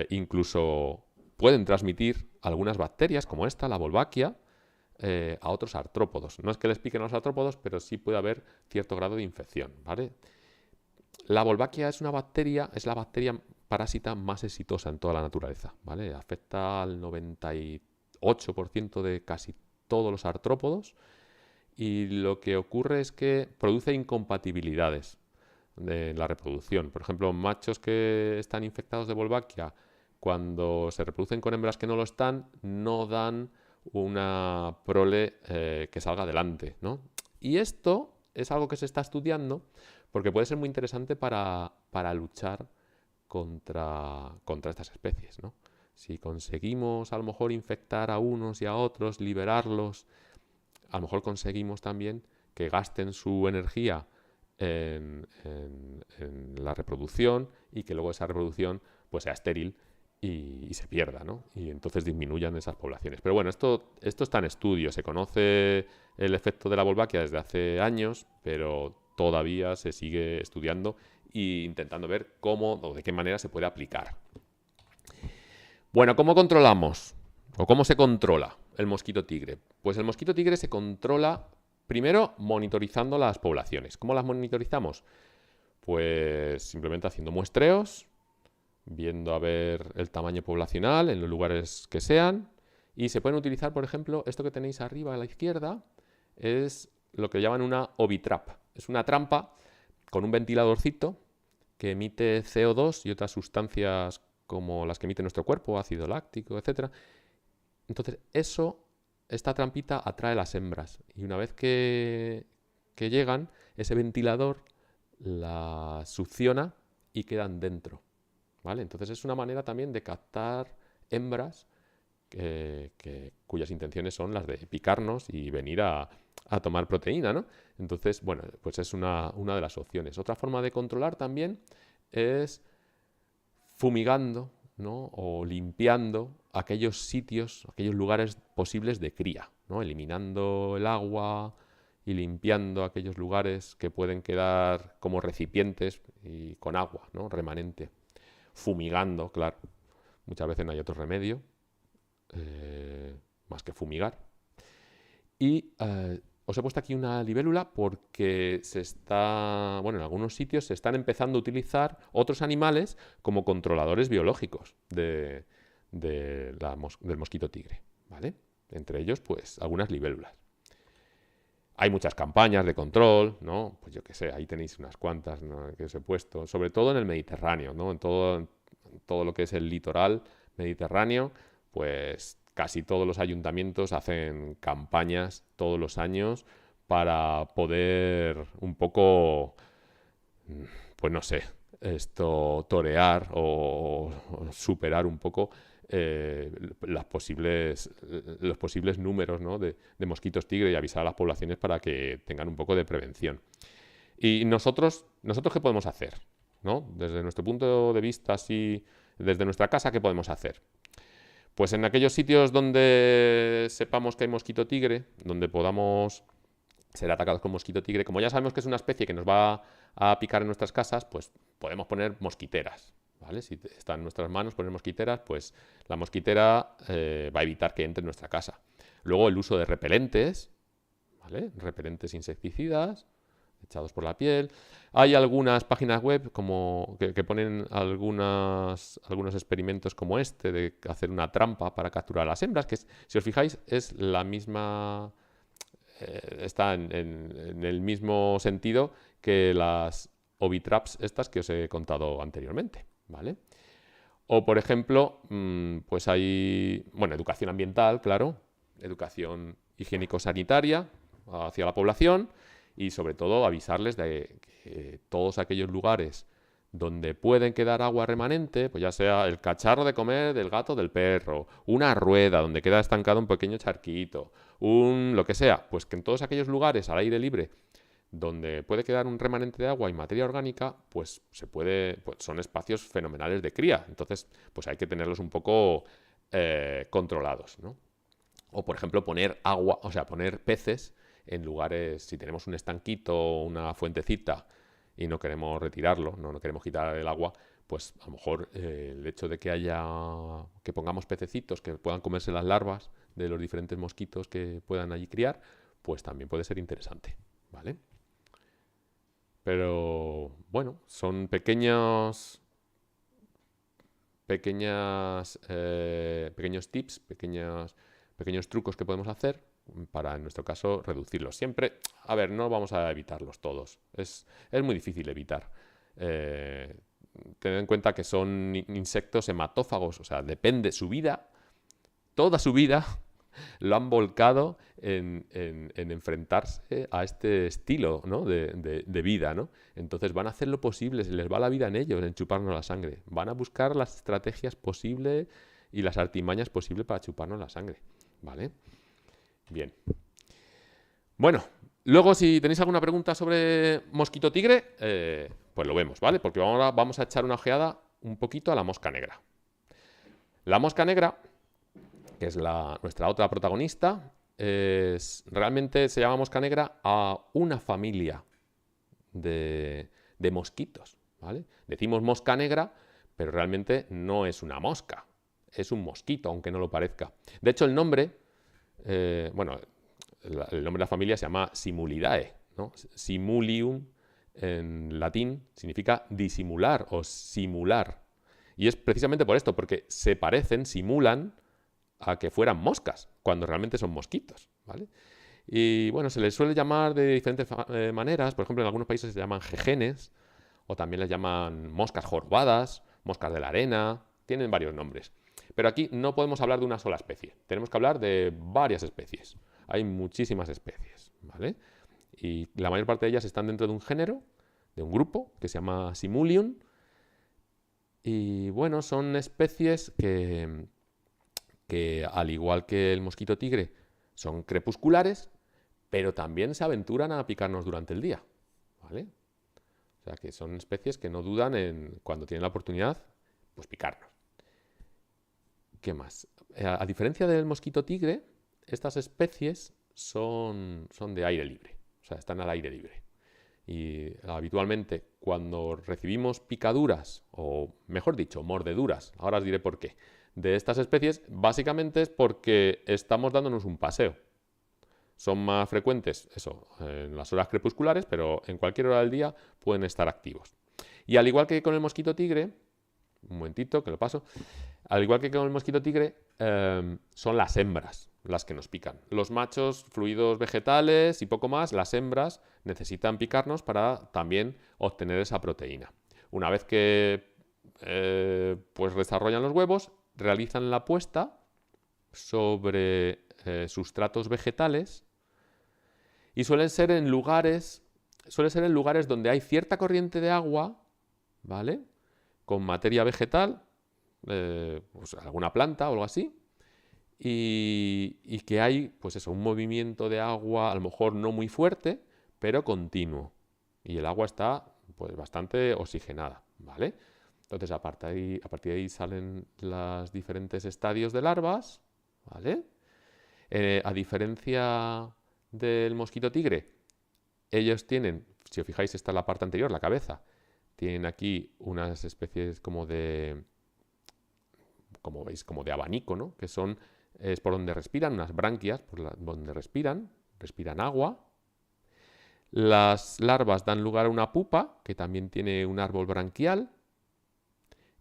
incluso pueden transmitir algunas bacterias, como esta, la Wolbachia, a otros artrópodos. No es que les piquen a los artrópodos, pero sí puede haber cierto grado de infección, ¿vale? La Wolbachia es la bacteria parásita más exitosa en toda la naturaleza, ¿vale? Afecta al 98% de casi todos los artrópodos y lo que ocurre es que produce incompatibilidades de la reproducción. Por ejemplo, machos que están infectados de Wolbachia, cuando se reproducen con hembras que no lo están, no dan una prole que salga adelante, ¿no? Y esto es algo que se está estudiando porque puede ser muy interesante para luchar contra estas especies, ¿no? Si conseguimos a lo mejor infectar a unos y a otros, liberarlos, a lo mejor conseguimos también que gasten su energía en la reproducción y que luego esa reproducción pues sea estéril y se pierda, ¿no? Y entonces disminuyan esas poblaciones. Pero bueno, esto está en estudio. Se conoce el efecto de la Wolbachia desde hace años, pero todavía se sigue estudiando e intentando ver cómo o de qué manera se puede aplicar. Bueno, ¿cómo controlamos? ¿O cómo se controla el mosquito tigre? Pues el mosquito tigre se controla primero monitorizando las poblaciones. ¿Cómo las monitorizamos? Pues simplemente haciendo muestreos, viendo a ver el tamaño poblacional en los lugares que sean. Y se pueden utilizar, por ejemplo, esto que tenéis arriba a la izquierda, es lo que llaman una ovitrap. Es una trampa con un ventiladorcito que emite CO2 y otras sustancias como las que emite nuestro cuerpo, ácido láctico, etc. Entonces, esta trampita atrae las hembras. Y una vez que llegan, ese ventilador las succiona y quedan dentro, ¿vale? Entonces, es una manera también de captar hembras cuyas intenciones son las de picarnos y venir a tomar proteína, ¿no? Entonces, bueno, pues es una de las opciones. Otra forma de controlar también es fumigando, ¿no? O limpiando aquellos sitios, aquellos lugares posibles de cría, ¿no? Eliminando el agua y limpiando aquellos lugares que pueden quedar como recipientes y con agua, ¿no? Remanente. Fumigando, claro. Muchas veces no hay otro remedio más que fumigar. Y os he puesto aquí una libélula porque en algunos sitios se están empezando a utilizar otros animales como controladores biológicos del mosquito tigre, ¿vale? Entre ellos, pues, algunas libélulas. Hay muchas campañas de control, ¿no? Pues yo qué sé, ahí tenéis unas cuantas, ¿no?, que os he puesto, sobre todo en el Mediterráneo, ¿no? En todo lo que es el litoral mediterráneo, pues casi todos los ayuntamientos hacen campañas todos los años para poder un poco, pues no sé, torear o superar un poco los posibles números, ¿no?, de mosquitos tigre y avisar a las poblaciones para que tengan un poco de prevención. Y nosotros ¿qué podemos hacer?, ¿no? Desde nuestro punto de vista, así, desde nuestra casa, ¿qué podemos hacer? Pues en aquellos sitios donde sepamos que hay mosquito tigre, donde podamos ser atacados con mosquito tigre, como ya sabemos que es una especie que nos va a picar en nuestras casas, pues podemos poner mosquiteras, ¿vale? Si está en nuestras manos poner mosquiteras, pues la mosquitera va a evitar que entre en nuestra casa. Luego el uso de repelentes, ¿vale? Repelentes insecticidas echados por la piel. Hay algunas páginas web que ponen algunos experimentos como este de hacer una trampa para capturar a las hembras, que si os fijáis es la misma, está en el mismo sentido que las ovitraps estas que os he contado anteriormente, ¿vale? O por ejemplo, pues hay, educación ambiental, claro, educación higiénico-sanitaria hacia la población. y sobre todo avisarles de que todos aquellos lugares donde pueden quedar agua remanente, pues ya sea el cacharro de comer del gato o del perro, una rueda donde queda estancado un pequeño charquito, lo que sea, pues que en todos aquellos lugares al aire libre donde puede quedar un remanente de agua y materia orgánica, pues son espacios fenomenales de cría. Entonces, pues hay que tenerlos un poco controlados, ¿no? O, por ejemplo, poner agua, o sea, poner peces en lugares, si tenemos un estanquito o una fuentecita y no queremos retirarlo, no queremos quitar el agua, pues a lo mejor el hecho de que pongamos pececitos que puedan comerse las larvas de los diferentes mosquitos que puedan allí criar, pues también puede ser interesante, ¿vale? Pero bueno, son pequeños tips, pequeños trucos que podemos hacer para, en nuestro caso, reducirlos. Siempre, a ver, no vamos a evitarlos todos. Es muy difícil evitar. Tened en cuenta que son insectos hematófagos, o sea, depende su vida, toda su vida lo han volcado en enfrentarse a este estilo, ¿no? de vida, ¿no? Entonces van a hacer lo posible, se les va la vida en ellos, en chuparnos la sangre. Van a buscar las estrategias posibles y las artimañas posibles para chuparnos la sangre, ¿vale? Bien. Bueno, luego si tenéis alguna pregunta sobre mosquito tigre, pues lo vemos, ¿vale? Porque ahora vamos a echar una ojeada un poquito a la mosca negra. La mosca negra, que es nuestra otra protagonista, realmente se llama mosca negra a una familia de mosquitos, ¿vale? Decimos mosca negra, pero realmente no es una mosca, es un mosquito, aunque no lo parezca. De hecho, el nombre, el nombre de la familia se llama Simulidae, ¿no? Simulium en latín significa disimular o simular. Y es precisamente por esto, porque se parecen, simulan a que fueran moscas, cuando realmente son mosquitos, ¿vale? Y bueno, se les suele llamar de diferentes maneras. Por ejemplo, en algunos países se llaman jejenes, o también les llaman moscas jorobadas, moscas de la arena, tienen varios nombres. Pero aquí no podemos hablar de una sola especie, tenemos que hablar de varias especies. Hay muchísimas especies, ¿vale? Y la mayor parte de ellas están dentro de un género, de un grupo, que se llama Simulium. Y bueno, son especies que al igual que el mosquito tigre, son crepusculares, pero también se aventuran a picarnos durante el día, ¿vale? O sea que son especies que no dudan en, cuando tienen la oportunidad, pues picarnos. ¿Qué más? A diferencia del mosquito tigre, estas especies son de aire libre, o sea, están al aire libre. Y habitualmente cuando recibimos picaduras, o mejor dicho, mordeduras, ahora os diré por qué, de estas especies, básicamente es porque estamos dándonos un paseo. Son más frecuentes, eso, en las horas crepusculares, pero en cualquier hora del día pueden estar activos. Y al igual que con el mosquito tigre, un momentito que lo paso, al igual que con el mosquito tigre, son las hembras las que nos pican. Los machos, fluidos vegetales y poco más, las hembras necesitan picarnos para también obtener esa proteína. Una vez que pues desarrollan los huevos, realizan la puesta sobre sustratos vegetales y suelen ser en lugares donde hay cierta corriente de agua, ¿vale? Con materia vegetal, pues alguna planta o algo así, y que hay, pues eso, un movimiento de agua, a lo mejor no muy fuerte, pero continuo. Y el agua está, pues, bastante oxigenada, ¿vale? Entonces, a partir de ahí salen los diferentes estadios de larvas, ¿vale? A diferencia del mosquito tigre, ellos tienen, si os fijáis, está en la parte anterior, la cabeza, tienen aquí unas especies como de, como veis, como de abanico, ¿no? Que es por donde respiran, unas branquias por donde respiran agua. Las larvas dan lugar a una pupa, que también tiene un árbol branquial,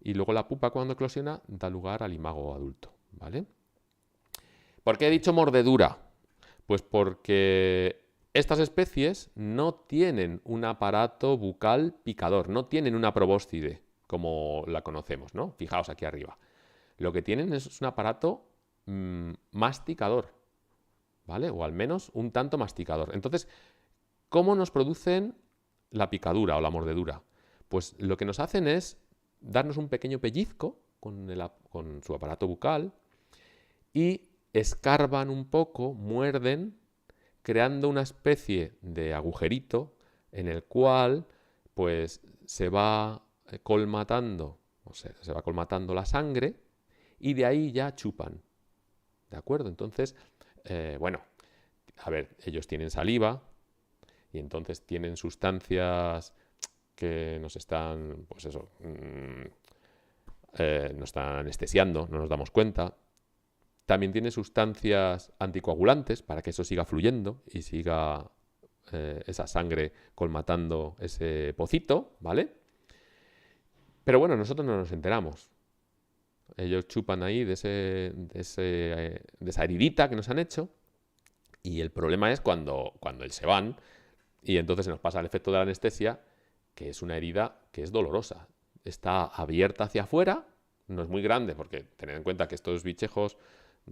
y luego la pupa, cuando eclosiona, da lugar al imago adulto, ¿vale? ¿Por qué he dicho mordedura? Pues porque estas especies no tienen un aparato bucal picador, no tienen una probóscide, como la conocemos, ¿no? Fijaos aquí arriba. Lo que tienen es un aparato masticador, ¿vale? O al menos un tanto masticador. Entonces, ¿Cómo nos producen la picadura o la mordedura? Pues lo que nos hacen es darnos un pequeño pellizco con su aparato bucal y escarban un poco, muerden, creando una especie de agujerito en el cual pues se va colmatando, o sea, se va colmatando la sangre y de ahí ya chupan. ¿De acuerdo? Entonces, bueno, a ver, ellos tienen saliva y entonces tienen sustancias que nos están, pues eso, nos están anestesiando, no nos damos cuenta. También tiene sustancias anticoagulantes para que eso siga fluyendo y siga esa sangre colmatando ese pocito, ¿vale? Pero bueno, nosotros no nos enteramos. Ellos chupan ahí de esa heridita que nos han hecho y el problema es cuando se van y entonces se nos pasa el efecto de la anestesia, que es una herida que es dolorosa. Está abierta hacia afuera, no es muy grande porque tened en cuenta que estos bichejos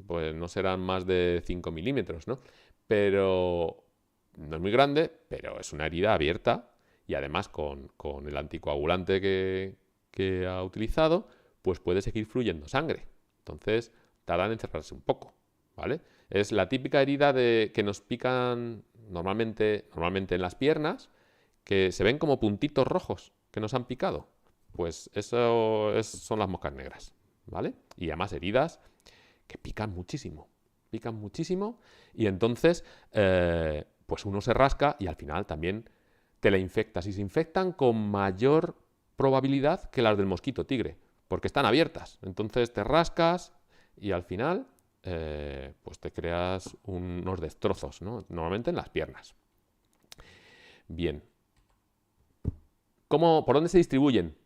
pues no serán más de 5 milímetros, ¿no? Pero no es muy grande, pero es una herida abierta y además con el anticoagulante que ha utilizado, pues puede seguir fluyendo sangre. Entonces, tardan en cerrarse un poco, ¿vale? Es la típica herida que nos pican normalmente en las piernas, que se ven como puntitos rojos que nos han picado. Pues eso son las moscas negras, ¿vale? Y además heridas que pican muchísimo y entonces pues uno se rasca y al final también te la infectas y se infectan con mayor probabilidad que las del mosquito tigre, porque están abiertas. Entonces te rascas y al final pues te creas unos destrozos, ¿no? Normalmente en las piernas. Bien. ¿Por dónde se distribuyen?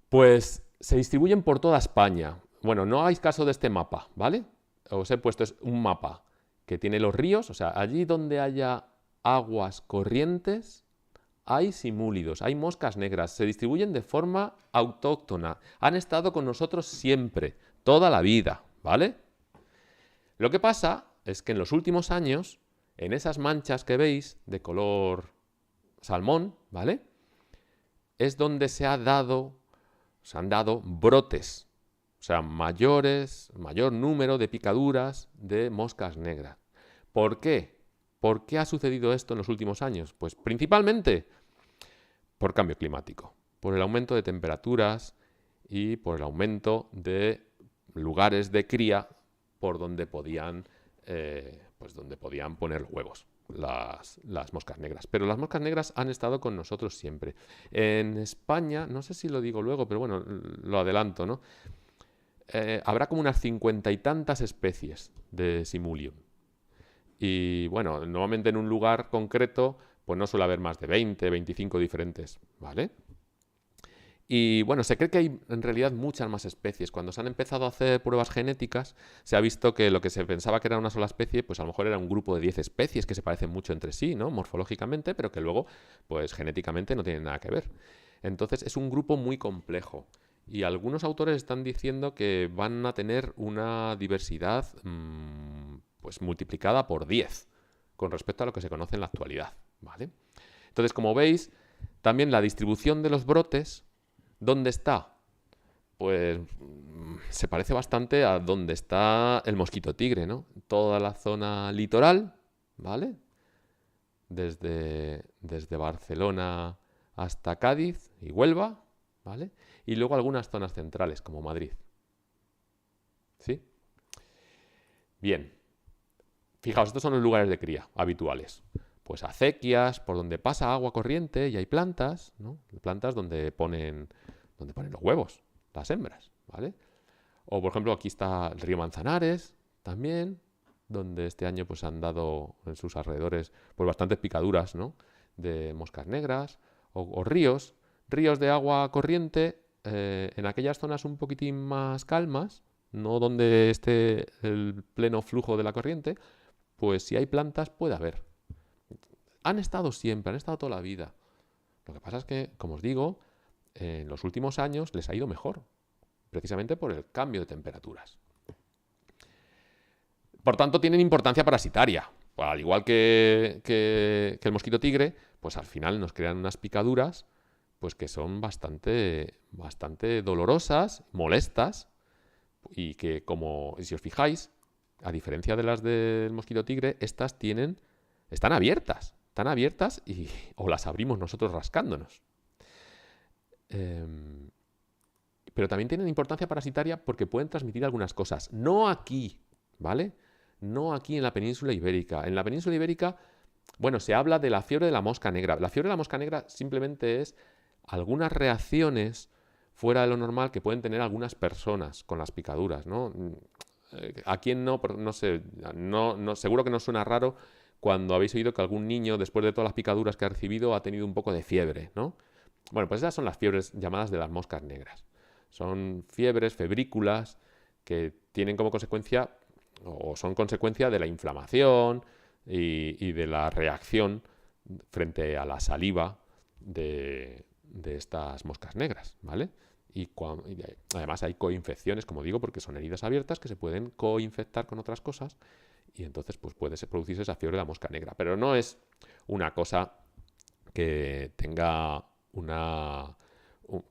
Pues se distribuyen por toda España. Bueno, no hagáis caso de este mapa, ¿vale? Os he puesto un mapa que tiene los ríos, o sea, allí donde haya aguas corrientes hay simúlidos, hay moscas negras, se distribuyen de forma autóctona, han estado con nosotros siempre, toda la vida, ¿vale? Lo que pasa es que en los últimos años, en esas manchas que veis de color salmón, ¿vale? Es donde se han dado brotes, o sea, mayor número de picaduras de moscas negras. ¿Por qué? ¿Por qué ha sucedido esto en los últimos años? Pues principalmente por cambio climático, por el aumento de temperaturas y por el aumento de lugares de cría por donde podían poner los huevos las moscas negras. Pero las moscas negras han estado con nosotros siempre. En España, no sé si lo digo luego, pero bueno, lo adelanto, ¿no? Habrá como unas 50 y tantas especies de Simulium. Y bueno, normalmente en un lugar concreto, pues no suele haber más de 20, 25 diferentes, ¿vale? Y bueno, se cree que hay en realidad muchas más especies. Cuando se han empezado a hacer pruebas genéticas, se ha visto que lo que se pensaba que era una sola especie, pues a lo mejor era un grupo de 10 especies que se parecen mucho entre sí, ¿no? Morfológicamente, pero que luego, pues genéticamente no tienen nada que ver. Entonces es un grupo muy complejo. Y algunos autores están diciendo que van a tener una diversidad pues multiplicada por 10 con respecto a lo que se conoce en la actualidad, ¿vale? Entonces, como veis, también la distribución de los brotes, ¿dónde está? Pues se parece bastante a donde está el mosquito tigre, ¿no? Toda la zona litoral, ¿vale? Desde Barcelona hasta Cádiz y Huelva, ¿vale? Y luego algunas zonas centrales, como Madrid. ¿Sí? Bien. Fijaos, estos son los lugares de cría habituales. Pues acequias, por donde pasa agua corriente y hay plantas, ¿no? Plantas donde ponen los huevos, las hembras, ¿vale? O, por ejemplo, aquí está el río Manzanares, también, donde este año pues han dado en sus alrededores pues bastantes picaduras, ¿no? De moscas negras, o ríos de agua corriente, en aquellas zonas un poquitín más calmas, no donde esté el pleno flujo de la corriente, pues si hay plantas puede haber. Han estado siempre, han estado toda la vida. Lo que pasa es que, como os digo, en los últimos años les ha ido mejor, precisamente por el cambio de temperaturas. Por tanto, tienen importancia parasitaria, al igual que el mosquito tigre, pues al final nos crean unas picaduras pues que son bastante dolorosas, molestas, y que, como si os fijáis, a diferencia de las del mosquito tigre, estas están abiertas o las abrimos nosotros rascándonos. Pero también tienen importancia parasitaria porque pueden transmitir algunas cosas. No aquí, ¿vale? No aquí en la península ibérica. En la península ibérica, bueno, se habla de la fiebre de la mosca negra. La fiebre de la mosca negra simplemente es algunas reacciones fuera de lo normal que pueden tener algunas personas con las picaduras, ¿no? ¿A quién no? No sé, seguro que no suena raro cuando habéis oído que algún niño, después de todas las picaduras que ha recibido, ha tenido un poco de fiebre, ¿no? Bueno, pues esas son las fiebres llamadas de las moscas negras. Son fiebres febrículas que tienen como consecuencia, o son consecuencia de la inflamación y de la reacción frente a la saliva de estas moscas negras, ¿vale? Y además hay coinfecciones, como digo, porque son heridas abiertas que se pueden coinfectar con otras cosas y entonces pues puede producirse esa fiebre de la mosca negra. Pero no es una cosa que tenga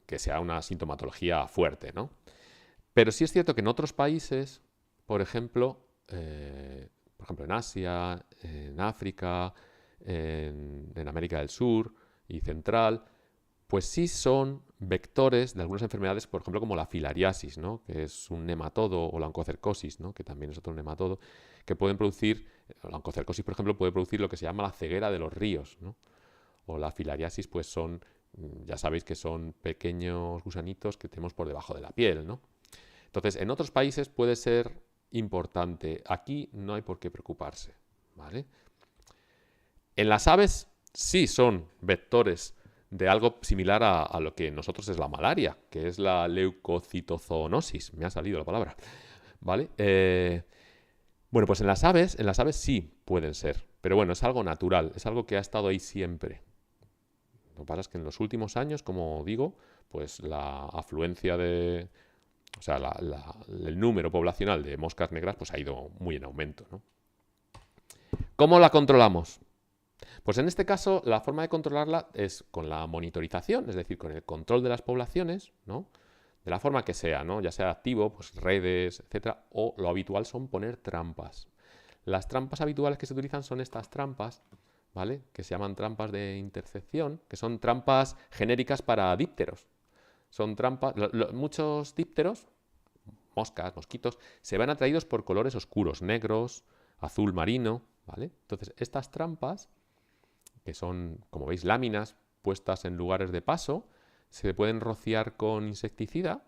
que sea una sintomatología fuerte, ¿no? Pero sí es cierto que en otros países, por ejemplo en Asia, en África, en América del Sur y Central, pues sí son vectores de algunas enfermedades, por ejemplo, como la filariasis, ¿no? Que es un nematodo, o la oncocercosis, ¿no? Que también es otro nematodo, que pueden producir, la oncocercosis, por ejemplo, puede producir lo que se llama la ceguera de los ríos, ¿no? O la filariasis, pues son, ya sabéis que son pequeños gusanitos que tenemos por debajo de la piel, ¿no? Entonces, en otros países puede ser importante. Aquí no hay por qué preocuparse, ¿vale? En las aves sí son vectores de algo similar a lo que en nosotros es la malaria, que es la leucocitozoonosis. Me ha salido la palabra, ¿vale? Bueno, pues en las aves sí pueden ser, pero bueno, es algo natural, es algo que ha estado ahí siempre. Lo que pasa es que en los últimos años, como digo, pues la afluencia o sea, el número poblacional de moscas negras pues ha ido muy en aumento, ¿no? ¿Cómo la controlamos? Pues en este caso, la forma de controlarla es con la monitorización, es decir, con el control de las poblaciones, ¿no? De la forma que sea, ¿no? Ya sea activo, pues redes, etcétera, o lo habitual son poner trampas. Las trampas habituales que se utilizan son estas trampas, ¿vale? Que se llaman trampas de intercepción, que son trampas genéricas para dípteros. Son trampas, muchos dípteros, moscas, mosquitos, se van atraídos por colores oscuros, negros, azul marino, ¿vale? Entonces, estas trampas, que son, como veis, láminas puestas en lugares de paso, se pueden rociar con insecticida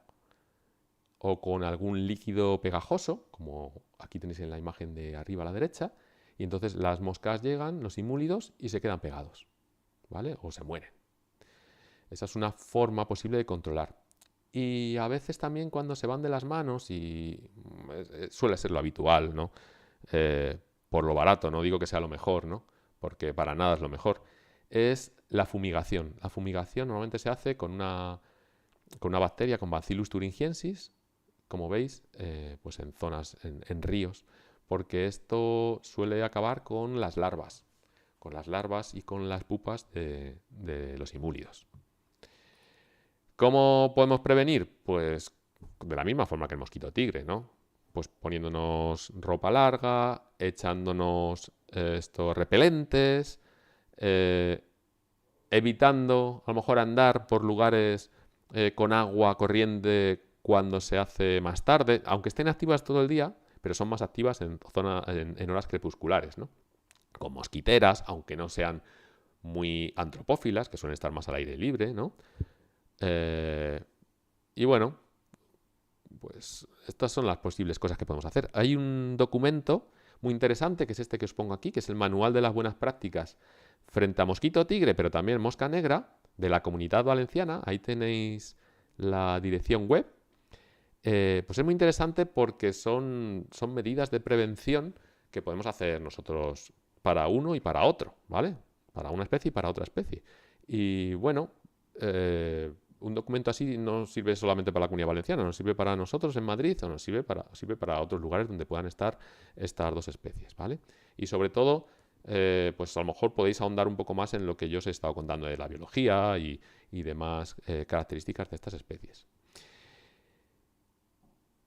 o con algún líquido pegajoso, como aquí tenéis en la imagen de arriba a la derecha, y entonces las moscas llegan, los imúlidos, y se quedan pegados, ¿vale? O se mueren. Esa es una forma posible de controlar. Y a veces también cuando se van de las manos, y suele ser lo habitual, ¿no? Por lo barato, no digo que sea lo mejor, ¿no? Porque para nada es lo mejor, es la fumigación. La fumigación normalmente se hace con una bacteria, con Bacillus thuringiensis, como veis, pues en zonas, en ríos, porque esto suele acabar con las larvas y con las pupas de los imúlidos. ¿Cómo podemos prevenir? Pues de la misma forma que el mosquito tigre, ¿no? Pues poniéndonos ropa larga, echándonos estos repelentes, evitando a lo mejor andar por lugares con agua corriente cuando se hace más tarde, aunque estén activas todo el día, pero son más activas en horas crepusculares, ¿no? Con mosquiteras, aunque no sean muy antropófilas, que suelen estar más al aire libre, ¿no? Y bueno, pues estas son las posibles cosas que podemos hacer. Hay un documento muy interesante, que es este que os pongo aquí, que es el Manual de las Buenas Prácticas frente a mosquito tigre, pero también mosca negra, de la Comunidad Valenciana. Ahí tenéis la dirección web. Pues es muy interesante porque son medidas de prevención que podemos hacer nosotros para uno y para otro, ¿vale? Para una especie y para otra especie. Y bueno, un documento así no sirve solamente para la Comunidad Valenciana, nos sirve para nosotros en Madrid o nos sirve para otros lugares donde puedan estar estas dos especies, ¿vale? Y sobre todo, pues a lo mejor podéis ahondar un poco más en lo que yo os he estado contando de la biología y demás características de estas especies.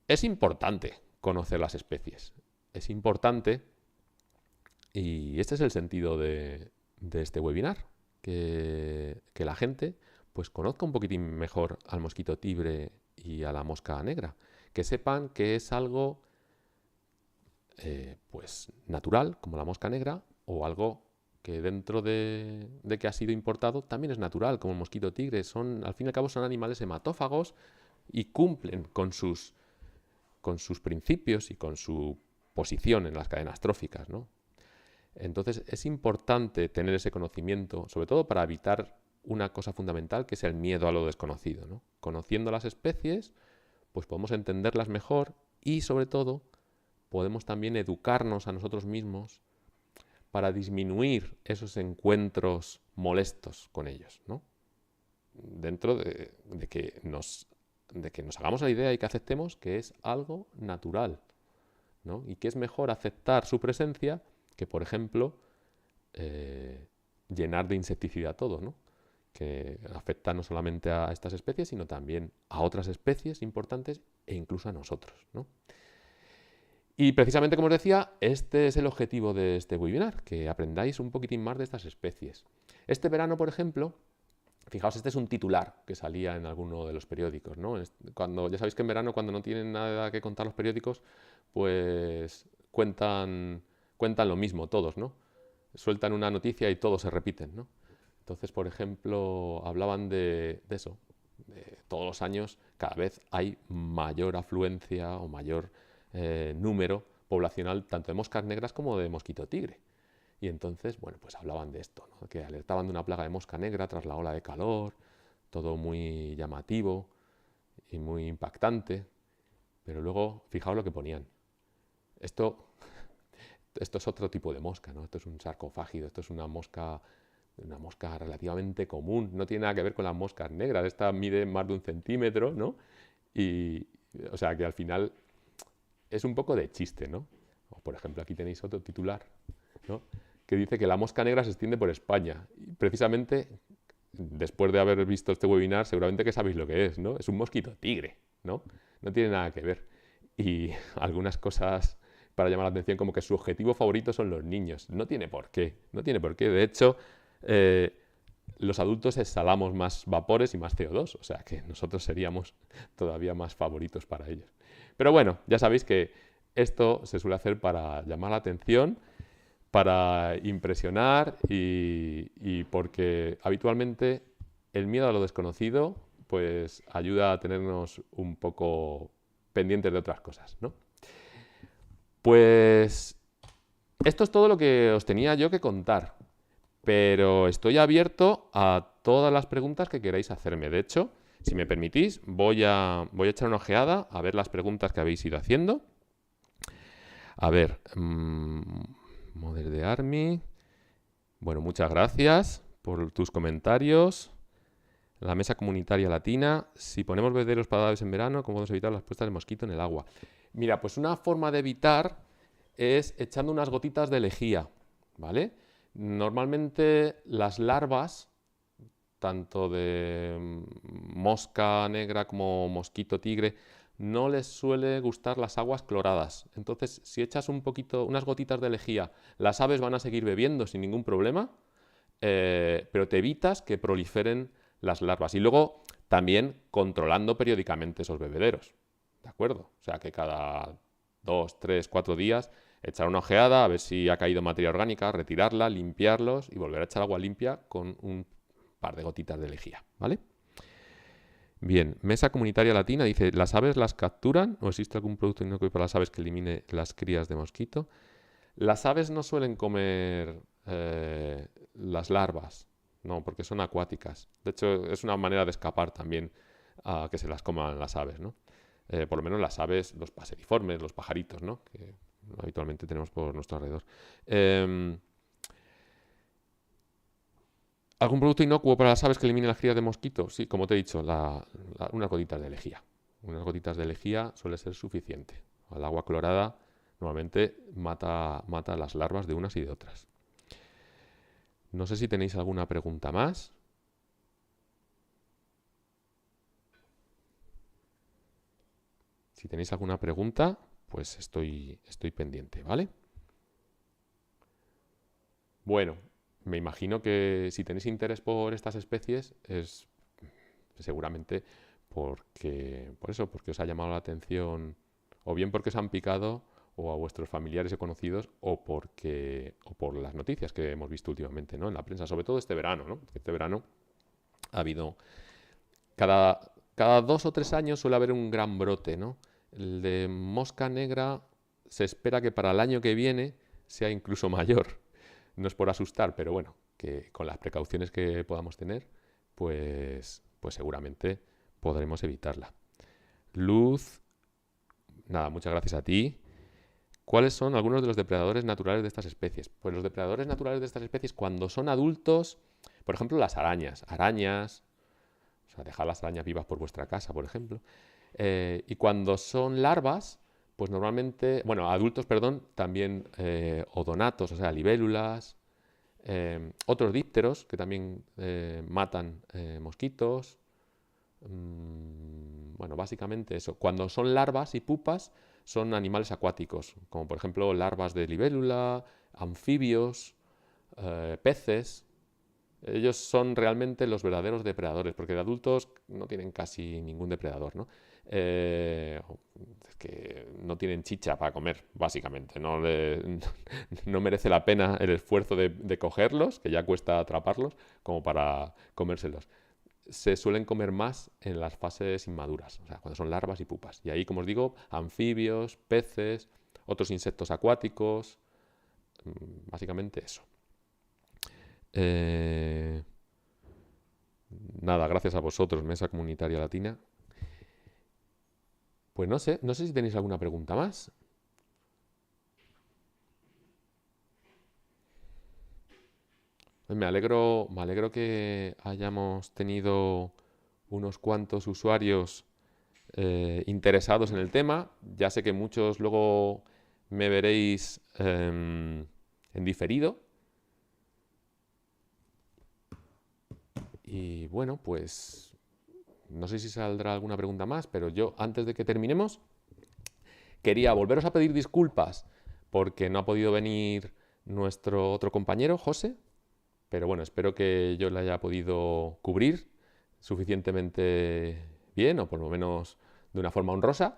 Es importante conocer las especies. Es importante, y este es el sentido de este webinar, que la gente pues conozca un poquitín mejor al mosquito tigre y a la mosca negra. Que sepan que es algo pues natural, como la mosca negra, o algo que dentro de que ha sido importado también es natural, como el mosquito tigre. Al fin y al cabo son animales hematófagos y cumplen con sus principios y con su posición en las cadenas tróficas, ¿no? Entonces es importante tener ese conocimiento, sobre todo para evitar una cosa fundamental que es el miedo a lo desconocido, ¿no? Conociendo las especies, pues podemos entenderlas mejor y sobre todo podemos también educarnos a nosotros mismos para disminuir esos encuentros molestos con ellos, ¿no? Dentro de que nos hagamos la idea y que aceptemos que es algo natural, ¿no? Y que es mejor aceptar su presencia que, por ejemplo, llenar de insecticida todo, ¿no? Que afecta no solamente a estas especies, sino también a otras especies importantes e incluso a nosotros, ¿no? Y precisamente, como os decía, este es el objetivo de este webinar, que aprendáis un poquitín más de estas especies. Este verano, por ejemplo, fijaos, este es un titular que salía en alguno de los periódicos, ¿no? Ya sabéis que en verano, cuando no tienen nada que contar los periódicos, pues cuentan lo mismo todos, ¿no? Sueltan una noticia y todos se repiten, ¿no? Entonces, por ejemplo, hablaban de eso. Todos los años cada vez hay mayor afluencia o mayor número poblacional tanto de moscas negras como de mosquito tigre. Y entonces, bueno, pues hablaban de esto, ¿no? Que alertaban de una plaga de mosca negra tras la ola de calor, todo muy llamativo y muy impactante. Pero luego, fijaos lo que ponían. Esto es otro tipo de mosca, ¿no? Esto es un sarcofágido, esto es una mosca relativamente común, no tiene nada que ver con las moscas negras, esta mide más de 1 centímetro, ¿no? Y, o sea, que al final es un poco de chiste, ¿no? O, por ejemplo, aquí tenéis otro titular, ¿no? Que dice que la mosca negra se extiende por España. Y precisamente, después de haber visto este webinar, seguramente que sabéis lo que es, ¿no? Es un mosquito tigre, ¿no? No tiene nada que ver. Y algunas cosas para llamar la atención, como que su objetivo favorito son los niños. No tiene por qué, no tiene por qué. De hecho, los adultos exhalamos más vapores y más CO2, o sea que nosotros seríamos todavía más favoritos para ellos. Pero bueno, ya sabéis que esto se suele hacer para llamar la atención, para impresionar y porque habitualmente el miedo a lo desconocido pues ayuda a tenernos un poco pendientes de otras cosas, ¿no? Pues esto es todo lo que os tenía yo que contar, pero estoy abierto a todas las preguntas que queráis hacerme. De hecho, si me permitís, voy a echar una ojeada a ver las preguntas que habéis ido haciendo. A ver, Mother de Army. Bueno, muchas gracias por tus comentarios. La mesa comunitaria latina. Si ponemos bebederos para aves en verano, ¿cómo podemos evitar las puestas de mosquito en el agua? Mira, pues una forma de evitar es echando unas gotitas de lejía, ¿vale? Normalmente las larvas, tanto de mosca negra como mosquito tigre, no les suele gustar las aguas cloradas. Entonces, si echas unas gotitas de lejía, las aves van a seguir bebiendo sin ningún problema, pero te evitas que proliferen las larvas. Y luego también controlando periódicamente esos bebederos, ¿de acuerdo? O sea, que cada 2, 3, 4 días echar una ojeada a ver si ha caído materia orgánica, retirarla, limpiarlos y volver a echar agua limpia con un par de gotitas de lejía, ¿vale? Bien, Mesa Comunitaria Latina dice, ¿las aves las capturan o existe algún producto inocuo para las aves que elimine las crías de mosquito? Las aves no suelen comer las larvas, no, porque son acuáticas. De hecho, es una manera de escapar también a que se las coman las aves, ¿no? Por lo menos las aves, los paseriformes, los pajaritos, ¿no? Que habitualmente tenemos por nuestro alrededor. ¿Algún producto inocuo para las aves que elimine las crías de mosquitos? Sí, como te he dicho, unas gotitas de lejía. Unas gotitas de lejía suele ser suficiente. El agua clorada normalmente mata las larvas de unas y de otras. No sé si tenéis alguna pregunta más. Si tenéis alguna pregunta, pues estoy pendiente, ¿vale? Bueno, me imagino que si tenéis interés por estas especies es seguramente porque os ha llamado la atención, o bien porque os han picado, o a vuestros familiares y conocidos, o por las noticias que hemos visto últimamente, ¿no? En la prensa, sobre todo este verano, ¿no? Este verano ha habido cada 2 o 3 años suele haber un gran brote, ¿no? El de mosca negra se espera que para el año que viene sea incluso mayor. No es por asustar, pero bueno, que con las precauciones que podamos tener, pues seguramente podremos evitarla. Luz, nada, muchas gracias a ti. ¿Cuáles son algunos de los depredadores naturales de estas especies? Pues los depredadores naturales de estas especies, cuando son adultos, por ejemplo, las arañas. O sea, dejad las arañas vivas por vuestra casa, por ejemplo. Y cuando son larvas, pues normalmente, bueno, adultos, perdón, también odonatos, o sea, libélulas, otros dípteros que también matan mosquitos. Bueno, básicamente eso. Cuando son larvas y pupas, son animales acuáticos, como por ejemplo larvas de libélula, anfibios, peces. Ellos son realmente los verdaderos depredadores, porque de adultos no tienen casi ningún depredador, ¿no? Es que no tienen chicha para comer, básicamente. No merece la pena el esfuerzo de cogerlos, que ya cuesta atraparlos, como para comérselos. Se suelen comer más en las fases inmaduras, o sea, cuando son larvas y pupas. Y ahí, como os digo, anfibios, peces, otros insectos acuáticos, básicamente eso. Nada, gracias a vosotros, Mesa Comunitaria Latina. Pues no sé si tenéis alguna pregunta más. Me alegro que hayamos tenido unos cuantos usuarios interesados en el tema. Ya sé que muchos luego me veréis en diferido. Y bueno, pues no sé si saldrá alguna pregunta más, pero yo antes de que terminemos quería volveros a pedir disculpas porque no ha podido venir nuestro otro compañero, José, pero bueno, espero que yo le haya podido cubrir suficientemente bien, o por lo menos de una forma honrosa.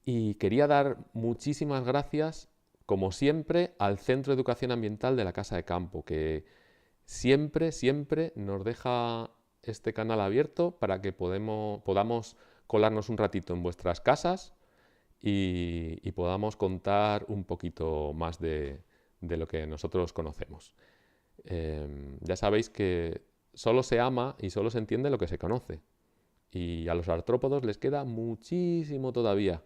Y quería dar muchísimas gracias, como siempre, al Centro de Educación Ambiental de la Casa de Campo, que siempre nos deja este canal abierto para que podamos colarnos un ratito en vuestras casas y podamos contar un poquito más de lo que nosotros conocemos. Ya sabéis que solo se ama y solo se entiende lo que se conoce. Y a los artrópodos les queda muchísimo todavía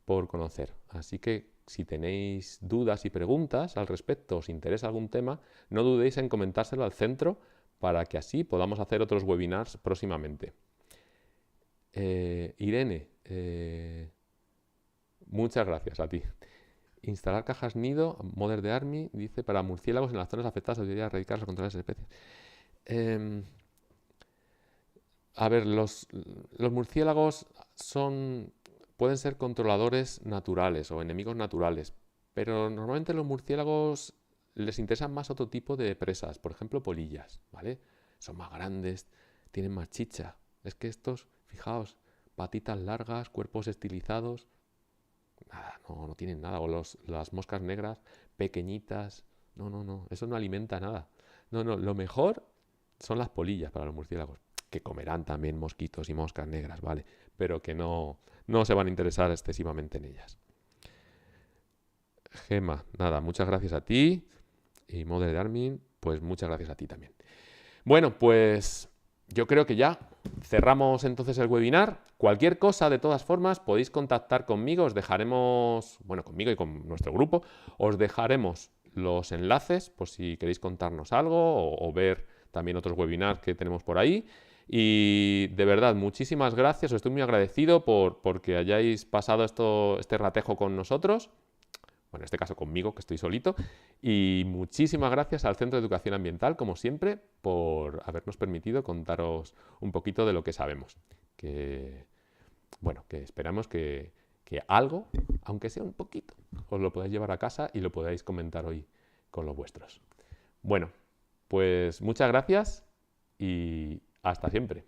por conocer. Así que si tenéis dudas y preguntas al respecto, os interesa algún tema, no dudéis en comentárselo al centro para que así podamos hacer otros webinars próximamente. Irene, muchas gracias a ti. Instalar cajas nido, Mother de Army, dice, para murciélagos en las zonas afectadas, ayudaría a erradicar contra las especies. A ver, los murciélagos pueden ser controladores naturales o enemigos naturales, pero normalmente los murciélagos les interesan más otro tipo de presas, por ejemplo, polillas, ¿vale? Son más grandes, tienen más chicha. Es que estos, fijaos, patitas largas, cuerpos estilizados, nada, no tienen nada. O las moscas negras, pequeñitas, no, eso no alimenta nada. No, lo mejor son las polillas para los murciélagos, que comerán también mosquitos y moscas negras, ¿vale? Pero que no se van a interesar excesivamente en ellas. Gema, nada, muchas gracias a ti. Y Mother de Armin, pues muchas gracias a ti también. Bueno, pues yo creo que ya cerramos entonces el webinar. Cualquier cosa, de todas formas, podéis contactar conmigo. Os dejaremos, bueno, conmigo y con nuestro grupo, os dejaremos los enlaces por si queréis contarnos algo o ver también otros webinars que tenemos por ahí. Y de verdad, muchísimas gracias, os estoy muy agradecido porque hayáis pasado este ratejo con nosotros, bueno, en este caso conmigo, que estoy solito, y muchísimas gracias al Centro de Educación Ambiental, como siempre, por habernos permitido contaros un poquito de lo que sabemos. Bueno, que esperamos que algo, aunque sea un poquito, os lo podáis llevar a casa y lo podáis comentar hoy con los vuestros. Bueno, pues muchas gracias y hasta siempre.